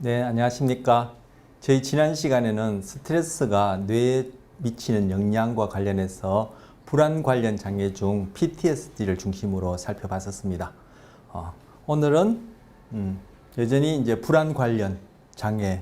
네, 안녕하십니까. 저희 지난 시간에는 스트레스가 뇌에 미치는 영향과 관련해서 불안 관련 장애 중 PTSD를 중심으로 살펴봤었습니다. 오늘은 여전히 이제 불안 관련 장애에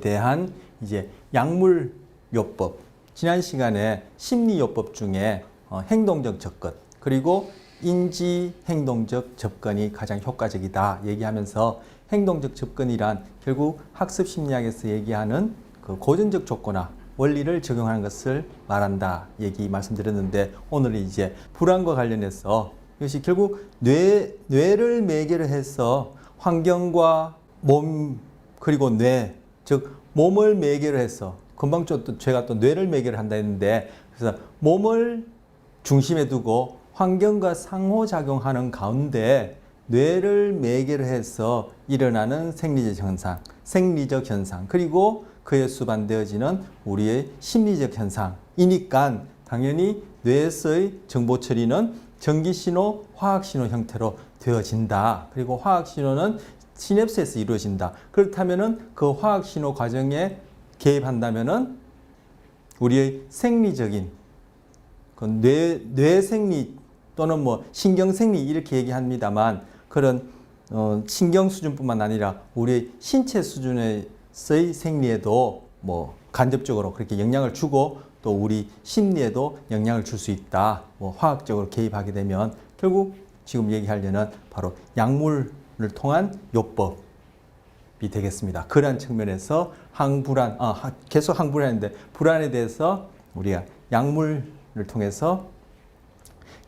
대한 이제 약물요법, 지난 시간에 심리요법 중에 행동적 접근, 그리고 인지행동적 접근이 가장 효과적이다 얘기하면서 행동적 접근이란 결국 학습심리학에서 얘기하는 그 고전적 조건화 원리를 적용하는 것을 말한다 얘기 말씀드렸는데, 오늘은 이제 불안과 관련해서 이것이 결국 뇌를 매개로 해서 환경과 몸 그리고 뇌, 즉 몸을 매개로 해서 금방 또 제가 또 뇌를 매개로 한다 했는데, 그래서 몸을 중심에 두고 환경과 상호작용하는 가운데 뇌를 매개로 해서 일어나는 생리적 현상, 그리고 그에 수반되어지는 우리의 심리적 현상이니까 당연히 뇌에서의 정보 처리는 전기신호, 화학신호 형태로 되어진다. 그리고 화학신호는 시냅스에서 이루어진다. 그렇다면은 그 화학신호 과정에 개입한다면은 우리의 생리적인 그 뇌생리 또는 뭐 신경생리 이렇게 얘기합니다만, 그런 신경 수준뿐만 아니라 우리 신체 수준의 생리에도 뭐 간접적으로 그렇게 영향을 주고 또 우리 심리에도 영향을 줄 수 있다. 뭐 화학적으로 개입하게 되면 결국 지금 얘기하려는 바로 약물을 통한 요법이 되겠습니다. 그러한 측면에서 계속 항불안인데 불안에 대해서 우리가 약물을 통해서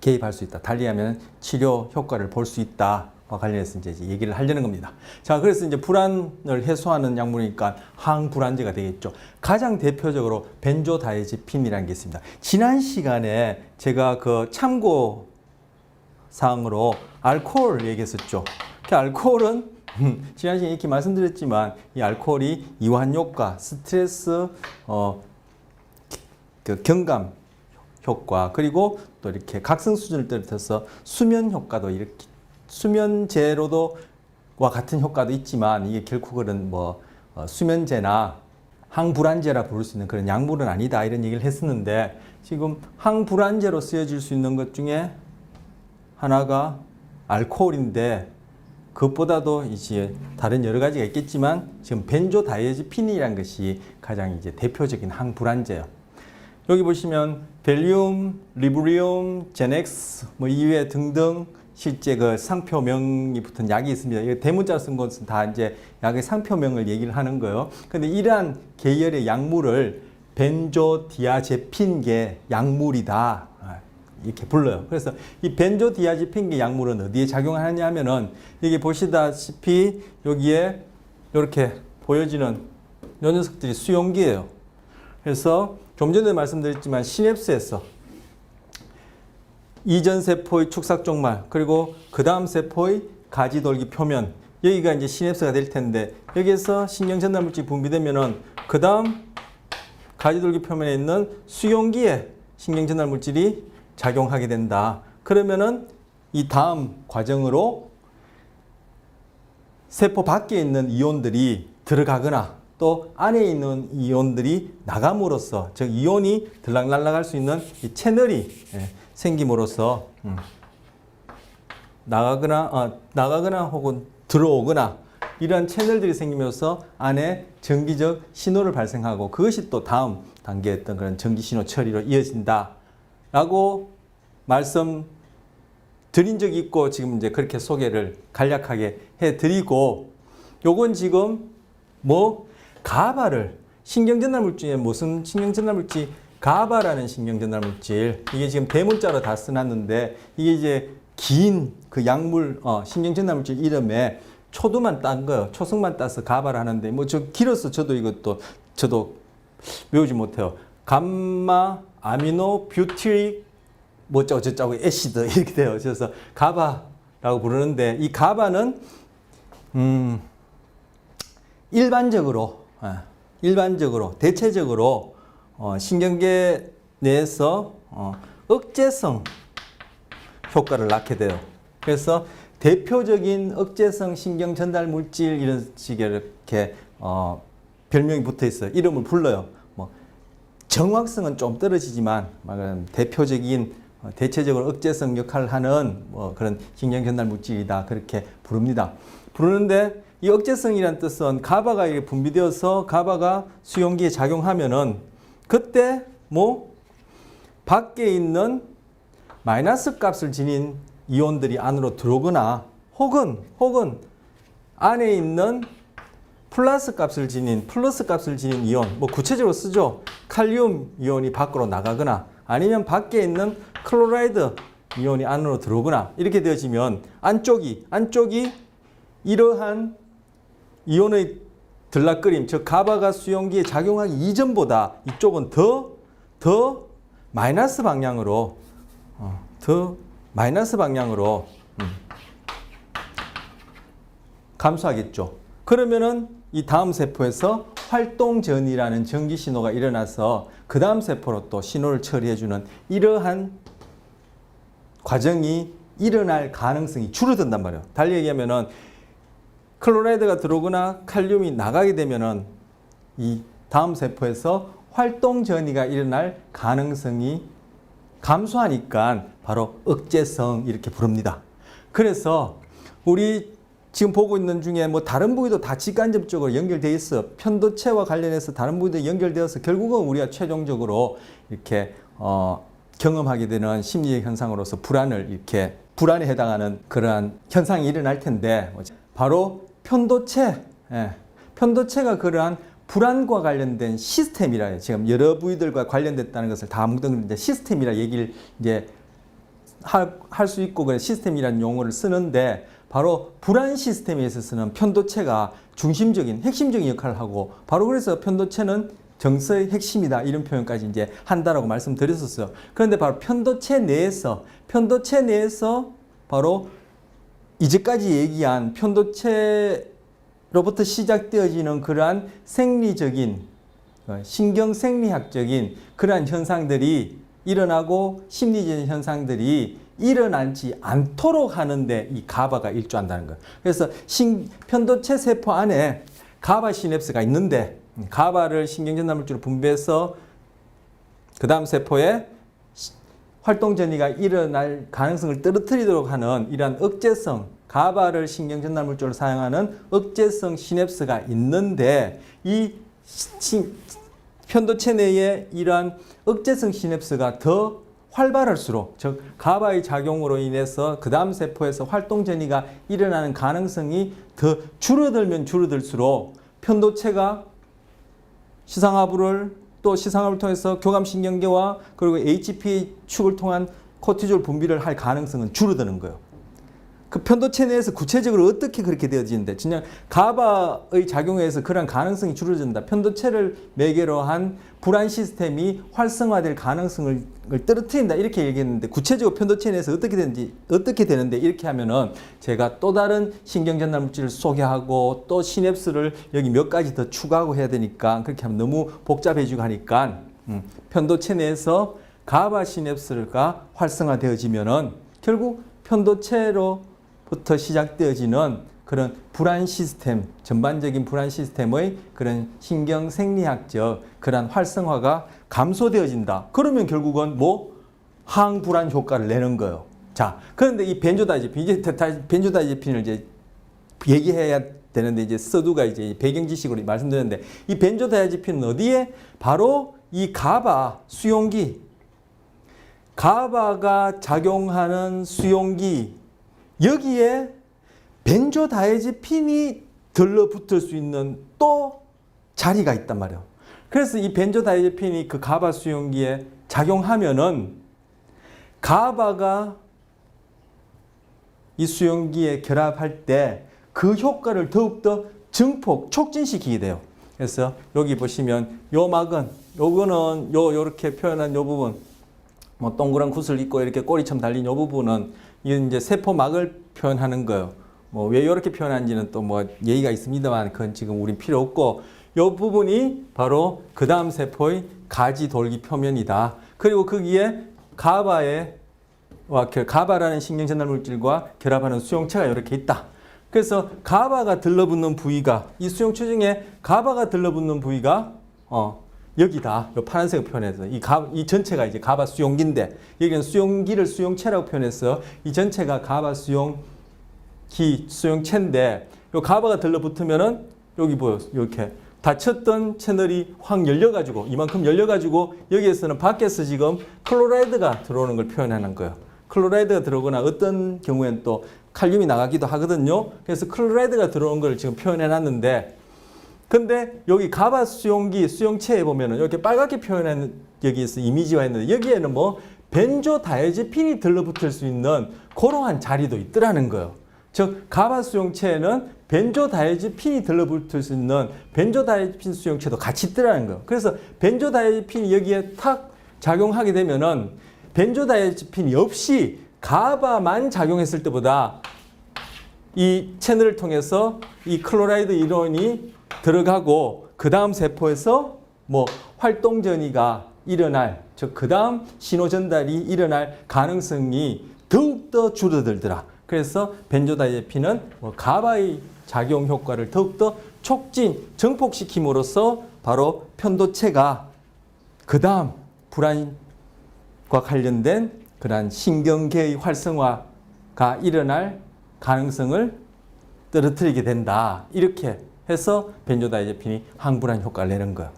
개입할 수 있다. 달리하면 치료 효과를 볼 수 있다와 관련해서 이제 얘기를 하려는 겁니다. 자, 그래서 이제 불안을 해소하는 약물이니까 항불안제가 되겠죠. 가장 대표적으로 벤조다이아제핀이라는 게 있습니다. 지난 시간에 제가 그 참고 사항으로 알코올 얘기했었죠. 그 알코올은 지난 시간에 이렇게 말씀드렸지만 이 알코올이 이완 효과, 스트레스, 그 경감 효과, 그리고 또 이렇게 각성 수준을 떨어져서 수면 효과도 이렇게 수면제로도와 같은 효과도 있지만, 이게 결국은 뭐 수면제나 항불안제라 부를 수 있는 그런 약물은 아니다 이런 얘기를 했었는데, 지금 항불안제로 쓰여질 수 있는 것 중에 하나가 알코올인데, 그것보다도 이제 다른 여러 가지가 있겠지만 지금 벤조다이아제핀이라는 것이 가장 이제 대표적인 항불안제예요. 여기 보시면 벨륨, 리브리움, 제넥스 뭐 이외 등등 실제 그 상표명이 붙은 약이 있습니다. 이거 대문자로 쓴 것은 다 이제 약의 상표명을 얘기를 하는 거예요. 근데 이러한 계열의 약물을 벤조디아제핀계 약물이다 이렇게 불러요. 그래서 이 벤조디아제핀계 약물은 어디에 작용하느냐 하면은, 여기 보시다시피 여기에 이렇게 보여지는 이 녀석들이 수용기예요. 그래서 좀 전에 말씀드렸지만 시냅스에서 이전 세포의 축삭 종말, 그리고 그 다음 세포의 가지돌기 표면, 여기가 이제 시냅스가 될 텐데, 여기에서 신경 전달물질이 분비되면은 그 다음 가지돌기 표면에 있는 수용기에 신경 전달물질이 작용하게 된다. 그러면은 이 다음 과정으로 세포 밖에 있는 이온들이 들어가거나 또 안에 있는 이온들이 나감으로써, 즉 이온이 들락날락할 수 있는 이 채널이 생김으로써 나가거나 혹은 들어오거나 이러한 채널들이 생기면서 안에 전기적 신호를 발생하고, 그것이 또 다음 단계의 어떤 그런 전기 신호 처리로 이어진다라고 말씀드린 적이 있고, 지금 이제 그렇게 소개를 간략하게 해드리고, 요건 지금 뭐 가바를 신경전달물 중에 무슨 신경전달물질, 가바라는 신경전달물질, 이게 지금 대문자로 다 써놨는데, 이게 이제 긴 그 약물 신경전달물질 이름에 초두만 딴 거예요. 초성만 따서 가바를 하는데, 뭐 저 길어서 저도 외우지 못해요. 감마 아미노 뷰티릭 뭐 어쩌고 애시드 이렇게 돼요. 그래서 가바라고 부르는데, 이 가바는 대체적으로 신경계 내에서 억제성 효과를 낳게 돼요. 그래서 대표적인 억제성 신경 전달 물질 이런 식의 이렇게 별명이 붙어 있어요. 이름을 불러요. 뭐 정확성은 좀 떨어지지만 대표적인 대체적으로 억제성 역할을 하는 뭐 그런 신경 전달 물질이다 그렇게 부릅니다. 부르는데 이 억제성이라는 뜻은 가바가 분비되어서 가바가 수용기에 작용하면은 그때 뭐 밖에 있는 마이너스 값을 지닌 이온들이 안으로 들어오거나 혹은 안에 있는 플러스 값을 지닌 이온, 뭐 구체적으로 쓰죠. 칼륨 이온이 밖으로 나가거나 아니면 밖에 있는 클로라이드 이온이 안으로 들어오거나 이렇게 되어지면 안쪽이 이러한 이온의 들락거림, 즉 가바가 수용기에 작용하기 이전보다 이쪽은 더 마이너스 방향으로 감소하겠죠. 그러면은 이 다음 세포에서 활동전이라는 전기 신호가 일어나서 그 다음 세포로 또 신호를 처리해주는 이러한 과정이 일어날 가능성이 줄어든단 말이에요. 달리 얘기하면은 클로라이드가 들어오거나 칼륨이 나가게 되면은 이 다음 세포에서 활동 전이가 일어날 가능성이 감소하니까 바로 억제성 이렇게 부릅니다. 그래서 우리 지금 보고 있는 중에 뭐 다른 부위도 다 직간접적으로 연결되어 있어. 편도체와 관련해서 다른 부위도 연결되어서 결국은 우리가 최종적으로 이렇게 경험하게 되는 심리적 현상으로서 불안에 해당하는 그러한 현상이 일어날 텐데 바로 편도체가 그러한 불안과 관련된 시스템이라 해요. 지금 여러 부위들과 관련됐다는 것을 다 뭉뚱그린 이제 시스템이라 얘기를 이제 할 수 있고 그런 시스템이라는 용어를 쓰는데 바로 불안 시스템에 있어서는 편도체가 핵심적인 역할을 하고 바로 그래서 편도체는 정서의 핵심이다 이런 표현까지 이제 한다라고 말씀드렸었어요. 그런데 바로 편도체 내에서 바로 이제까지 얘기한 편도체로부터 시작되어지는 그러한 생리적인 신경생리학적인 그러한 현상들이 일어나고 심리적인 현상들이 일어나지 않도록 하는데 이 가바가 일조한다는 거예요. 그래서 편도체 세포 안에 가바 시냅스가 있는데 가바를 신경전달물질로 분비해서 그 다음 세포에 활동전이가 일어날 가능성을 떨어뜨리도록 하는 이러한 억제성, 가바를 신경전달물질로 사용하는 억제성 시냅스가 있는데 이 편도체 내에 이러한 억제성 시냅스가 더 활발할수록 즉 가바의 작용으로 인해서 그 다음 세포에서 활동전이가 일어나는 가능성이 더 줄어들면 줄어들수록 편도체가 시상하부를 통해서 교감신경계와 그리고 HPA 축을 통한 코티졸 분비를 할 가능성은 줄어드는 거예요. 그 편도체 내에서 구체적으로 어떻게 그렇게 되어지는데 그냥 가바의 작용에 의해서 그런 가능성이 줄어든다. 편도체를 매개로 한 불안 시스템이 활성화될 가능성을 떨어뜨린다. 이렇게 얘기했는데 구체적으로 편도체 내에서 어떻게 되는데 이렇게 하면은 제가 또 다른 신경전달 물질을 소개하고 또 시냅스를 여기 몇 가지 더 추가하고 해야 되니까 그렇게 하면 너무 복잡해지고 하니까 편도체 내에서 가바 시냅스가 활성화되어지면은 결국 편도체로부터 시작되어지는 그런 불안 시스템, 전반적인 불안 시스템의 그런 신경생리학적 그런 활성화가 감소되어진다. 그러면 결국은 뭐 항불안 효과를 내는 거예요. 자, 그런데 이 벤조다이제핀을 이제 얘기해야 되는데 이제 서두가 이제 배경 지식으로 말씀드렸는데 이 벤조다이제핀은 어디에 바로 이 가바 수용기, 가바가 작용하는 수용기 여기에 벤조다이아제핀이 들러붙을 수 있는 또 자리가 있단 말이에요. 그래서 이 벤조다이아제핀이 그 가바 수용기에 작용하면은 가바가 이 수용기에 결합할 때 그 효과를 더욱더 증폭, 촉진시키게 돼요. 그래서 여기 보시면 요 막은 요거는 요렇게 표현한 요 부분 뭐 동그란 굿을 입고 이렇게 꼬리처럼 달린 요 부분은 이제 세포막을 표현하는 거예요. 뭐 왜 이렇게 표현하는지는 또 뭐 예의가 있습니다만 그건 지금 우린 필요 없고 요 부분이 바로 그 다음 세포의 가지 돌기 표면이다. 그리고 거기에 가바의 가바라는 신경 전달 물질과 결합하는 수용체가 이렇게 있다. 그래서 가바가 들러붙는 부위가 이 수용체 중에 가바가 들러붙는 부위가 여기다. 요 파란색 표현해서 이 전체가 이제 가바 수용기인데 여기는 수용기를 수용체라고 표현해서 이 전체가 가바 수용체인데 요 가바가 들러붙으면은 여기 보여 이렇게 닫혔던 채널이 확 열려가지고 이만큼 열려가지고 여기에서는 밖에서 지금 클로라이드가 들어오는 걸 표현하는 거예요. 클로라이드가 들어오거나 어떤 경우에는 또 칼륨이 나가기도 하거든요. 그래서 클로라이드가 들어오는 걸 지금 표현해 놨는데 근데 여기 가바 수용기 수용체에 보면은 이렇게 빨갛게 표현한 여기에서 이미지가 있는데 여기에는 뭐 벤조다이아제핀이 들러붙을 수 있는 그러한 자리도 있더라는 거예요. 즉 가바 수용체에는 벤조다이아제핀이 들러붙을 수 있는 벤조다이아제핀 수용체도 같이 있더라는 거예요. 그래서 벤조다이아제핀이 여기에 탁 작용하게 되면은 벤조다이아제핀이 없이 가바만 작용했을 때보다 이 채널을 통해서 이 클로라이드 이온이 들어가고 그 다음 세포에서 뭐 활동 전이가 일어날 즉 그 다음 신호 전달이 일어날 가능성이 더욱더 줄어들더라. 그래서 벤조다이아제핀은 뭐 가바의 작용 효과를 더욱더 촉진, 증폭시킴으로써 바로 편도체가 그 다음 불안과 관련된 그러한 신경계의 활성화가 일어날 가능성을 떨어뜨리게 된다. 이렇게 해서 벤조다이아제핀이 항불안 효과를 내는 거예요.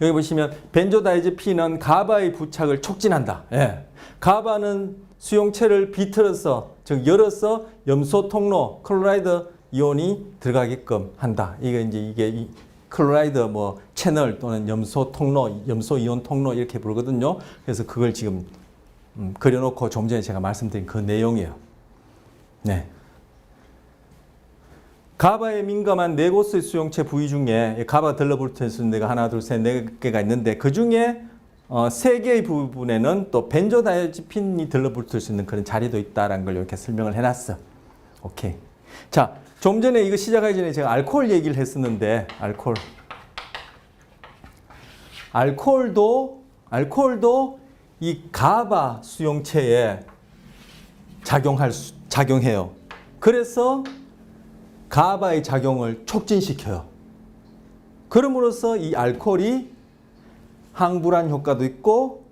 여기 보시면 벤조다이아제핀은 가바의 부착을 촉진한다. 예. 가바는 수용체를 비틀어서 즉 열어서 염소 통로 클로라이드 이온이 들어가게끔 한다. 이게 이 클로라이드 뭐 채널 또는 염소 통로, 염소 이온 통로 이렇게 부르거든요. 그래서 그걸 지금 그려놓고 좀 전에 제가 말씀드린 그 내용이에요. 네. 가바에 민감한 네 곳의 수용체 부위 중에 가바가 들러붙을 수 있는 데가 하나, 둘, 셋, 네 개가 있는데 그 중에 세 개의 부분에는 또 벤조다이아제핀이 들러붙을 수 있는 그런 자리도 있다라는 걸 이렇게 설명을 해놨어. 오케이. 자, 좀 전에 이거 시작하기 전에 제가 알코올 얘기를 했었는데 알코올도 이 가바 수용체에 작용해요. 그래서 가바의 작용을 촉진시켜요. 그럼으로써 이 알코올이 항불안 효과도 있고,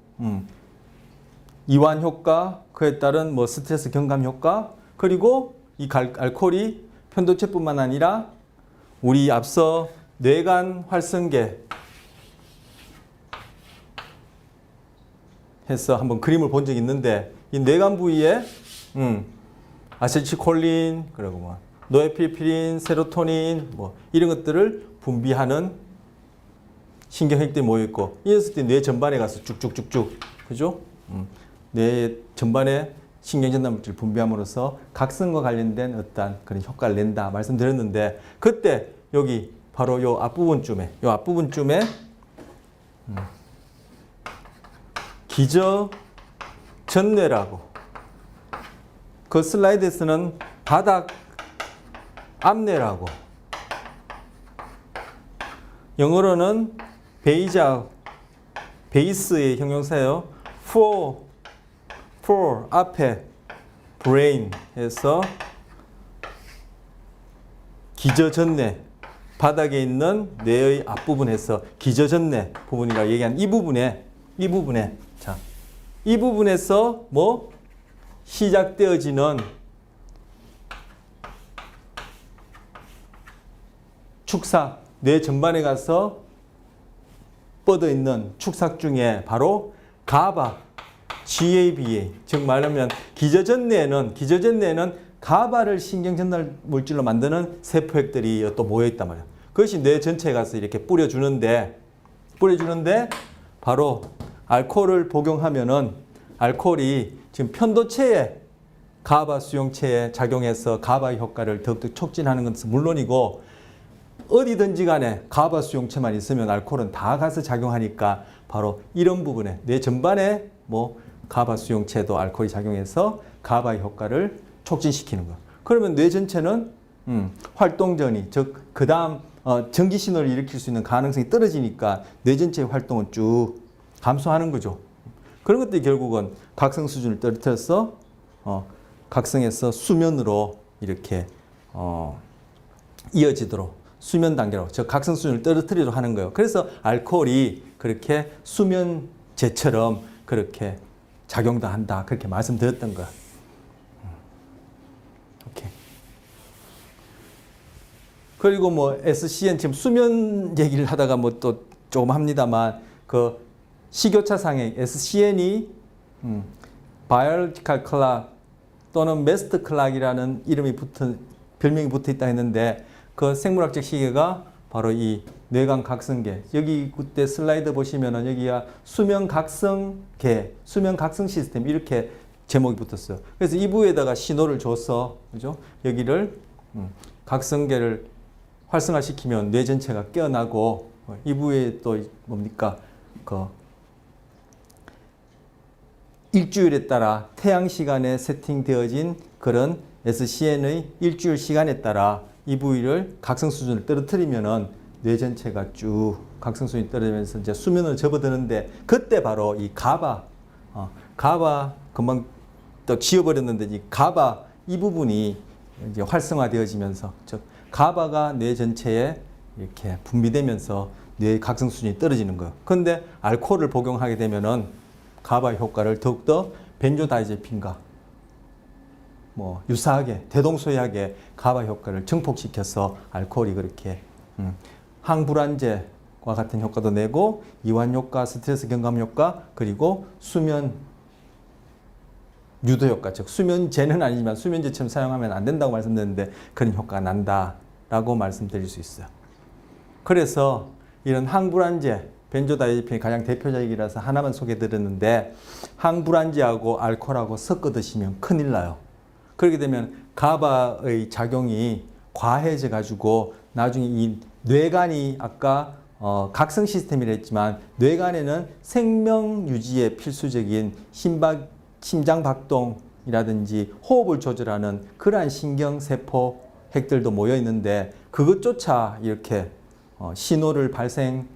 이완 효과, 그에 따른 뭐 스트레스 경감 효과, 그리고 이 알코올이 편도체뿐만 아니라 우리 앞서 뇌간 활성계 해서 한번 그림을 본 적이 있는데 이 뇌간 부위에 아세틸콜린 그리고 뭐 노에필프린, 세로토닌 뭐 이런 것들을 분비하는 신경혈들이 모여 있고 이랬을 때 뇌 전반에 가서 쭉쭉쭉쭉 그죠? 뇌 전반에 신경전달 물질 분비함으로써 각성과 관련된 어떤 그런 효과를 낸다 말씀드렸는데 그때 여기 바로 요 앞부분쯤에 기저전뇌라고 그 슬라이드에서는 바닥 앞뇌라고 영어로는 베이스의 형용사예요. for 앞에 brain 해서 기저전뇌 바닥에 있는 뇌의 앞부분에서 기저전뇌 부분이라고 얘기한 이 부분에서 뭐 시작되어지는 축삭 뇌 전반에 가서 뻗어 있는 축삭 중에 바로 가바, GABA 즉 말하면 기저전뇌에는 가바를 신경전달 물질로 만드는 세포핵들이 또 모여 있단 말이에요. 그것이 뇌 전체에 가서 이렇게 뿌려주는데 바로 알코올을 복용하면은 알코올이 지금 편도체에 가바 수용체에 작용해서 가바의 효과를 더욱더 촉진하는 것은 물론이고 어디든지 간에 가바 수용체만 있으면 알코올은 다 가서 작용하니까 바로 이런 부분에 뇌 전반에 뭐 가바 수용체도 알코올이 작용해서 가바의 효과를 촉진시키는 거예요. 그러면 뇌 전체는 활동전이 즉 그 다음 전기 신호를 일으킬 수 있는 가능성이 떨어지니까 뇌 전체의 활동은 쭉 감소하는 거죠. 그런 것들이 결국은 각성 수준을 떨어뜨려서 각성해서 수면으로 이렇게 이어지도록 수면 단계로 즉 각성 수준을 떨어뜨리도록 하는 거예요. 그래서 알코올이 그렇게 수면제처럼 그렇게 작용도 한다. 그렇게 말씀드렸던 거야. 오케이. 그리고 뭐 SCN 지금 수면 얘기를 하다가 뭐 또 조금 합니다만 그 식교차상에 SCN이 biological clock 또는 master clock이라는 별명이 붙어 있다 했는데 그 생물학적 시계가 바로 이 뇌관 각성계. 여기 그때 슬라이드 보시면은 여기가 수면 각성계, 수면 각성 시스템 이렇게 제목이 붙었어요. 그래서 이 부에다가 신호를 줘서 그죠? 여기를 각성계를 활성화시키면 뇌 전체가 깨어나고 이 부에 또 뭡니까? 그 일주일에 따라 태양 시간에 세팅되어진 그런 SCN의 일주일 시간에 따라 이 부위를 각성 수준을 떨어뜨리면은 뇌 전체가 쭉 각성 수준이 떨어지면서 이제 수면으로 접어드는데 그때 바로 이 가바 금방 또 지워버렸는데 이 가바 이 부분이 이제 활성화되어지면서 즉 가바가 뇌 전체에 이렇게 분비되면서 뇌의 각성 수준이 떨어지는 거예요. 그런데 알코올을 복용하게 되면은 가바 효과를 더욱더 벤조다이제핀과 뭐 유사하게 대동소이하게 가바 효과를 증폭시켜서 알코올이 그렇게 항불안제와 같은 효과도 내고 이완 효과, 스트레스 경감 효과 그리고 수면 유도 효과 즉 수면제는 아니지만 수면제처럼 사용하면 안 된다고 말씀드렸는데 그런 효과가 난다라고 말씀드릴 수 있어요. 그래서 이런 항불안제 벤조다이제핀이 가장 대표적이라서 하나만 소개해드렸는데 항불안제하고 알코올하고 섞어 드시면 큰일 나요. 그렇게 되면 가바의 작용이 과해져 가지고 나중에 이 뇌관이 아까 각성 시스템이라 했지만 뇌관에는 생명 유지에 필수적인 심장 박동이라든지 호흡을 조절하는 그러한 신경세포 핵들도 모여 있는데 그것조차 이렇게 신호를 발생하기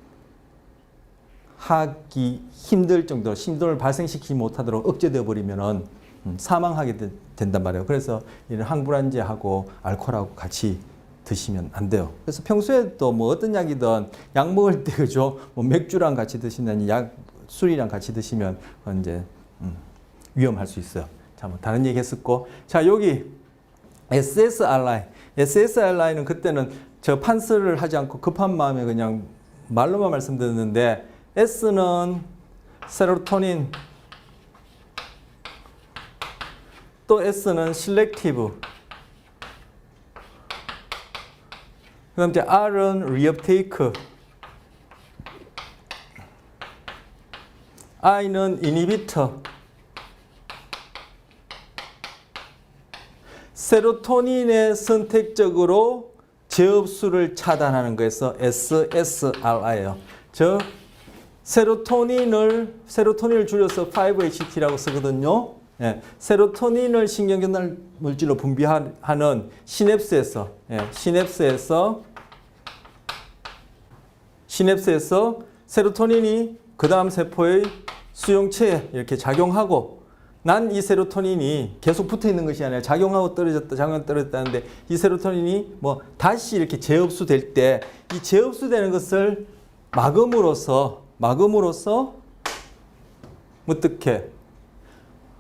힘들 정도로 신호를 발생시키지 못하도록 억제되어 버리면은 사망하게 된단 말이에요. 그래서 이런 항불안제하고 알코올하고 같이 드시면 안 돼요. 그래서 평소에 또 뭐 어떤 약이든 약 먹을 때 그죠? 뭐 맥주랑 같이 드시는 술이랑 같이 드시면 이제 위험할 수 있어요. 자, 뭐 다른 얘기 했었고, 자 여기 SSRI는 그때는 저 판서를 하지 않고 급한 마음에 그냥 말로만 말씀드렸는데 S는 세로토닌 또 S는 실렉티브 그다음 이제 R은 리업테이크 I는 이니비터 세로토닌의 선택적으로 재흡수를 차단하는 거에서 SSRI예요. 즉 세로토닌을 줄여서 5-HT라고 쓰거든요. 예, 세로토닌을 신경전달 물질로 분비하는 시냅스에서 세로토닌이 그 다음 세포의 수용체에 이렇게 작용하고 난 이 세로토닌이 계속 붙어 있는 것이 아니라 작용하고 떨어졌다는데 이 세로토닌이 뭐 다시 이렇게 재흡수될 때 이 재흡수되는 것을 막음으로써 어떻게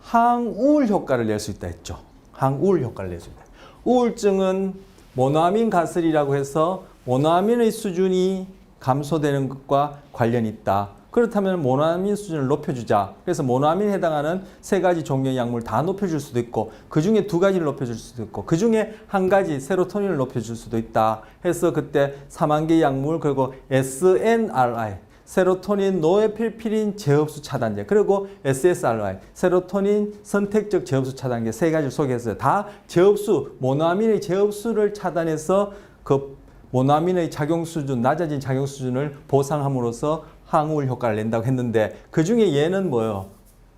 항우울 효과를 낼 수 있다 했죠. 항우울 효과를 낼 수 있다. 우울증은 모노아민 가설이라고 해서 모노아민의 수준이 감소되는 것과 관련이 있다. 그렇다면 모노아민 수준을 높여주자. 그래서 모노아민에 해당하는 3가지 종류의 약물 다 높여줄 수도 있고 그 중에 2가지를 높여줄 수도 있고 그 중에 1가지 세로토닌을 높여줄 수도 있다. 해서 그때 3만 개의 약물 그리고 SNRI 세로토닌 노에필피린 재흡수 차단제 그리고 SSRI 세로토닌 선택적 재흡수 차단제 3가지를 소개했어요. 다 재흡수 모노아민의 재흡수를 차단해서 그 모노아민의 작용 수준 낮아진 작용 수준을 보상함으로써 항우울 효과를 낸다고 했는데 그 중에 얘는 뭐예요?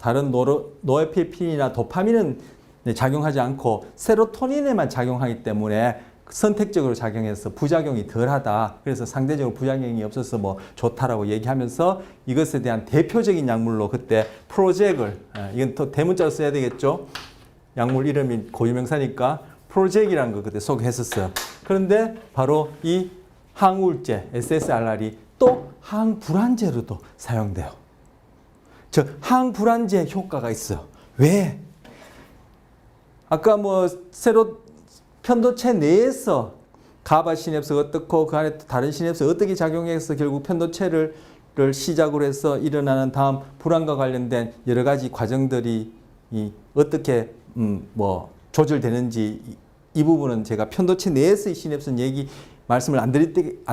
다른 노에필피린이나 도파민은 작용하지 않고 세로토닌에만 작용하기 때문에 선택적으로 작용해서 부작용이 덜하다. 그래서 상대적으로 부작용이 없어서 뭐 좋다라고 얘기하면서 이것에 대한 대표적인 약물로 그때 프로젝을, 이건 또 대문자로 써야 되겠죠. 약물 이름이 고유명사니까 프로젝이라는 거 그때 소개했었어요. 그런데 바로 이 항우울제 SSRR이 또 항불안제로도 사용돼요. 즉 항불안제 효과가 있어요. 왜? 아까 뭐 새로 편도체 내에서 가바 시냅스가 어떻고 그 안에 다른 시냅스가 어떻게 작용해서 결국 편도체를 시작으로 해서 일어나는 다음 불안과 관련된 여러 가지 과정들이 어떻게 뭐 조절되는지 이 부분은 제가 편도체 내에서의 시냅스는 말씀을 안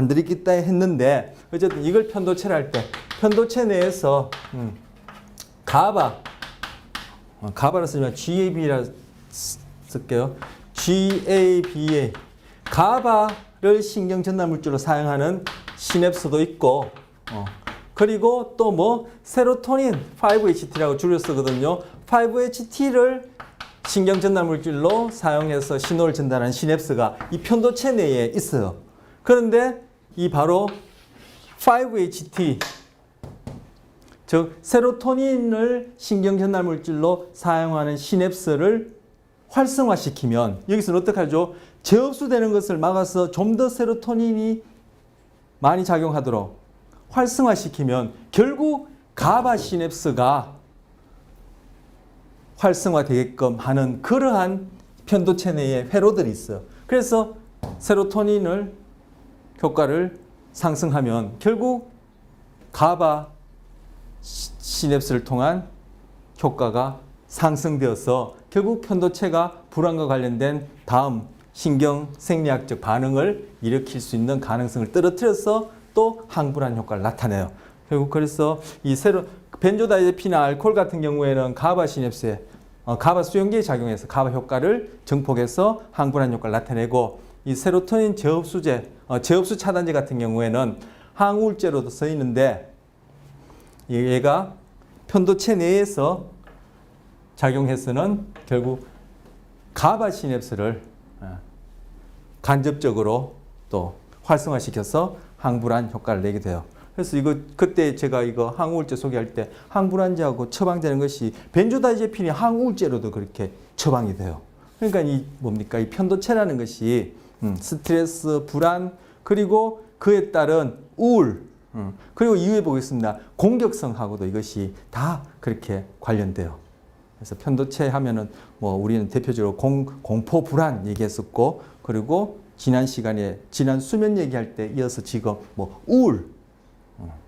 드리겠다 했는데 어쨌든 이걸 편도체를 할 때 편도체 내에서 가바라 쓰지만 GAB라 쓸게요. GABA 가바를 신경 전달 물질로 사용하는 시냅스도 있고 그리고 또 뭐 세로토닌 5-HT라고 줄여 쓰거든요. 5-HT를 신경 전달 물질로 사용해서 신호를 전달하는 시냅스가 이 편도체 내에 있어요. 그런데 이 바로 5-HT 즉 세로토닌을 신경 전달 물질로 사용하는 시냅스를 활성화시키면 여기서는 어떻게 하죠? 재흡수되는 것을 막아서 좀 더 세로토닌이 많이 작용하도록 활성화시키면 결국 가바 시냅스가 활성화되게끔 하는 그러한 편도체 내에 회로들이 있어요. 그래서 세로토닌을 효과를 상승하면 결국 가바 시냅스를 통한 효과가 상승되어서 결국 편도체가 불안과 관련된 다음 신경 생리학적 반응을 일으킬 수 있는 가능성을 떨어뜨려서 또 항불안 효과를 나타내요. 결국 그래서 이 벤조다이제피나 알코올 같은 경우에는 가바 시냅스에 가바 수용기에 작용해서 가바 효과를 증폭해서 항불안 효과를 나타내고 이 세로토닌 재흡수제, 재흡수 차단제 같은 경우에는 항우울제로도 쓰이는데 얘가 편도체 내에서 작용해서는 결국 가바 시냅스를 간접적으로 또 활성화시켜서 항불안 효과를 내게 돼요. 그래서 그때 제가 이거 항우울제 소개할 때 항불안제하고 처방되는 것이 벤조다이제핀이 항우울제로도 그렇게 처방이 돼요. 그러니까 이 뭡니까? 이 편도체라는 것이 스트레스, 불안, 그리고 그에 따른 우울, 그리고 이후에 보겠습니다. 공격성하고도 이것이 다 그렇게 관련돼요. 그래서 편도체 하면은 뭐 우리는 대표적으로 공포 불안 얘기했었고, 그리고 지난 시간에 지난 수면 얘기할 때 이어서 지금 뭐 우울,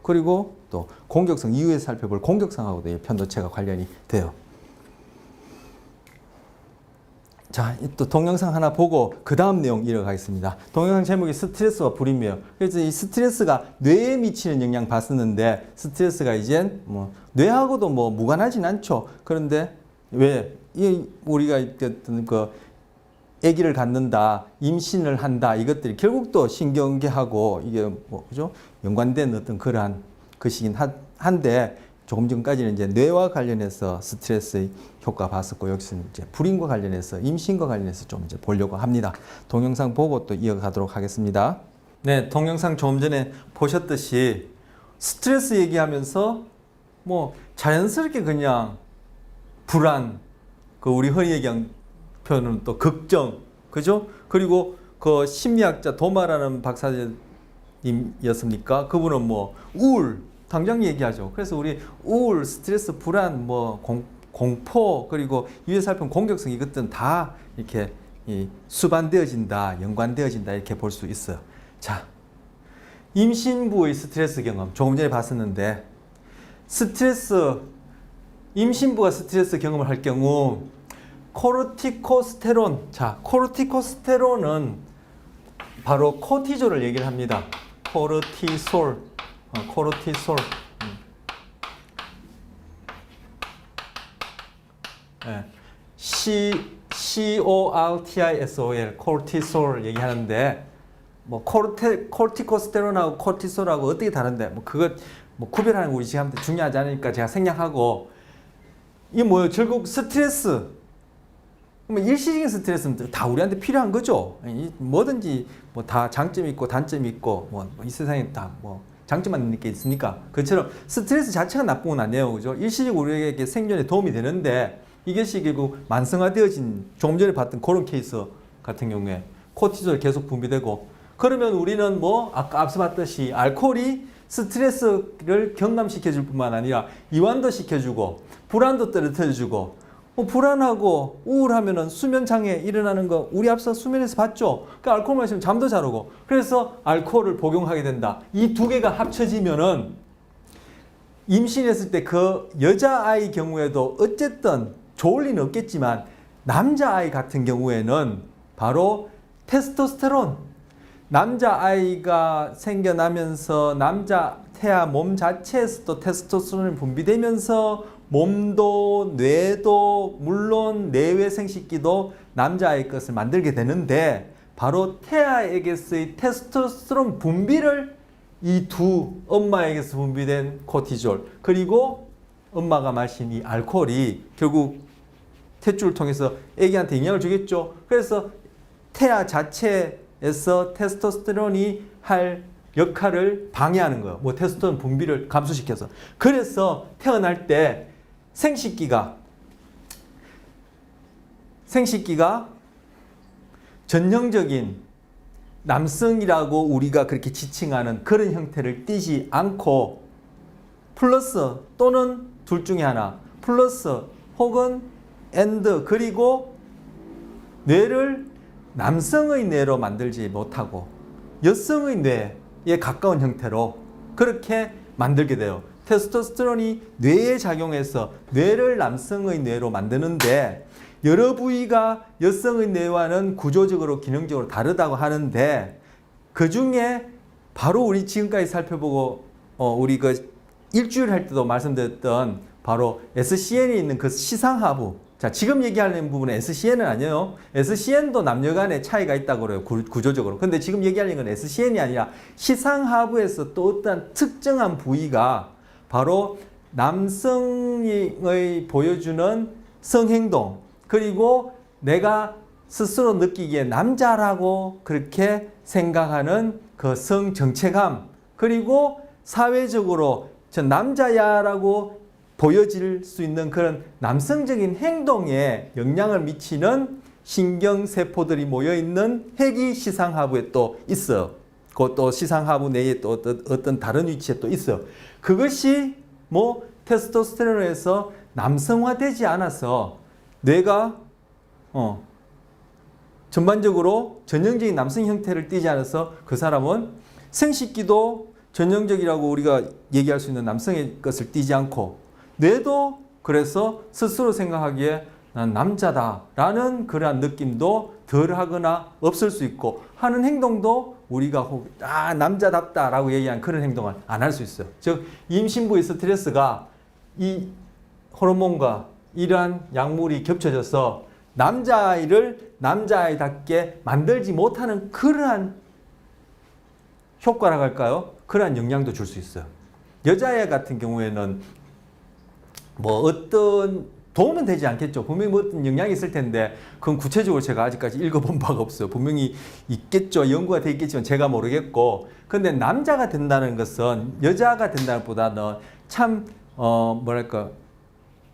그리고 또 공격성 이후에 살펴볼 공격성하고도 편도체가 관련이 돼요. 자, 또 동영상 하나 보고 그 다음 내용 이어가겠습니다. 동영상 제목이 스트레스와 불임이에요. 그래서 이 스트레스가 뇌에 미치는 영향 봤었는데 스트레스가 이젠 뭐 뇌하고도 뭐 무관하진 않죠. 그런데 왜 우리가 그 아기를 갖는다, 임신을 한다 이것들이 결국 또 신경계하고 이게 뭐 그죠? 연관된 어떤 그러한 것이긴 한데 조금 전까지는 이제 뇌와 관련해서 스트레스의 효과 봤었고 여기서는 이제 불임과 관련해서 임신과 관련해서 좀 이제 보려고 합니다. 동영상 보고 또 이어가도록 하겠습니다. 네, 동영상 조금 전에 보셨듯이 스트레스 얘기하면서 뭐 자연스럽게 그냥 불안, 그 우리 흔히 얘기한 표현은 또 걱정, 그죠? 그리고 그 심리학자 도마라는 박사님이었습니까? 그분은 뭐 우울 당장 얘기하죠. 그래서 우리 우울, 스트레스, 불안, 뭐 공포, 그리고 이후에 살펴본 공격성 이것들은 다 이렇게 수반되어진다, 연관되어진다 이렇게 볼 수 있어요. 자, 임신부의 스트레스 경험 조금 전에 봤었는데 임신부가 스트레스 경험을 할 경우 코르티코스테론, 자, 코르티코스테론은 바로 코티졸을 얘기를 합니다. 코르티솔. 네. CORTISOL, 코르티솔 얘기하는데, 뭐, 코르티코스테론하고 코르티솔하고 어떻게 다른데, 뭐, 그것, 뭐, 구별하는 거 우리 지금 중요하지 않으니까 제가 생략하고, 이게 뭐예요? 결국 스트레스, 그러면 일시적인 스트레스는 다 우리한테 필요한 거죠. 뭐든지 뭐 다 장점이 있고 단점이 있고 뭐 이 세상에 다 뭐 장점만 있는 게 있습니까? 그처럼 스트레스 자체가 나쁜 건 아니에요. 그죠? 일시적으로 우리에게 생존에 도움이 되는데 이것이 결국 만성화되어진 조금 전에 봤던 그런 케이스 같은 경우에 코티졸이 계속 분비되고 그러면 우리는 뭐 아까 앞서 봤듯이 알코올이 스트레스를 경감시켜줄 뿐만 아니라 이완도 시켜주고 불안도 떨어뜨려주고 불안하고 우울하면은 수면 장애 일어나는 거 우리 앞서 수면에서 봤죠. 그러니까 알코올 마시면 잠도 잘 오고 그래서 알코올을 복용하게 된다. 이 두 개가 합쳐지면은 임신했을 때 그 여자아이 경우에도 어쨌든 좋을 리는 없겠지만 남자아이 같은 경우에는 바로 테스토스테론 남자아이가 생겨나면서 남자 태아 몸 자체에서도 테스토스테론이 분비되면서 몸도 뇌도 물론 내외 생식기도 남자아이 것을 만들게 되는데 바로 태아에게서의 테스토스테론 분비를 이 두 엄마에게서 분비된 코티졸 그리고 엄마가 마신 이 알코올이 결국 탯줄을 통해서 아기한테 영향을 주겠죠. 그래서 태아 자체에서 테스토스테론이 할 역할을 방해하는 거예요. 뭐 테스토스테론 분비를 감소시켜서. 그래서 태어날 때 생식기가 전형적인 남성이라고 우리가 그렇게 지칭하는 그런 형태를 띠지 않고 플러스 또는 둘 중에 하나 플러스 혹은 앤드 그리고 뇌를 남성의 뇌로 만들지 못하고 여성의 뇌에 가까운 형태로 그렇게 만들게 돼요. 테스토스테론이 뇌에 작용해서 뇌를 남성의 뇌로 만드는데 여러 부위가 여성의 뇌와는 구조적으로 기능적으로 다르다고 하는데 그 중에 바로 우리 지금까지 살펴보고 우리 그 일주일 할 때도 말씀드렸던 바로 SCN이 있는 그 시상하부 자 지금 얘기하는 부분은 SCN은 아니에요. SCN도 남녀 간의 차이가 있다고 그래요. 구조적으로. 근데 지금 얘기하는 건 SCN이 아니라 시상하부에서 또 어떤 특정한 부위가 바로 남성의 보여주는 성행동 그리고 내가 스스로 느끼기에 남자라고 그렇게 생각하는 그 성정체감 그리고 사회적으로 저 남자야라고 보여질 수 있는 그런 남성적인 행동에 영향을 미치는 신경세포들이 모여있는 핵이 시상하부에 또 있어요. 그것도 시상하부 내에 또 어떤 다른 위치에 또 있어요. 그것이 뭐 테스토스테론에서 남성화되지 않아서 뇌가 전반적으로 전형적인 남성 형태를 띠지 않아서 그 사람은 생식기도 전형적이라고 우리가 얘기할 수 있는 남성의 것을 띠지 않고 뇌도 그래서 스스로 생각하기에 난 남자다라는 그러한 느낌도 덜하거나 없을 수 있고 하는 행동도 우리가 남자답다라고 얘기한 그런 행동을 안 할 수 있어요. 즉 임신부의 스트레스가 이 호르몬과 이러한 약물이 겹쳐져서 남자아이를 남자아이답게 만들지 못하는 그러한 효과라고 할까요? 그러한 영향도 줄 수 있어요. 여자애 같은 경우에는 뭐 어떤 도움은 되지 않겠죠. 분명히 뭐 어떤 영향이 있을 텐데 그건 구체적으로 제가 아직까지 읽어본 바가 없어요. 분명히 있겠죠. 연구가 돼 있겠지만 제가 모르겠고 근데 남자가 된다는 것은 여자가 된다는 것보다는 참 뭐랄까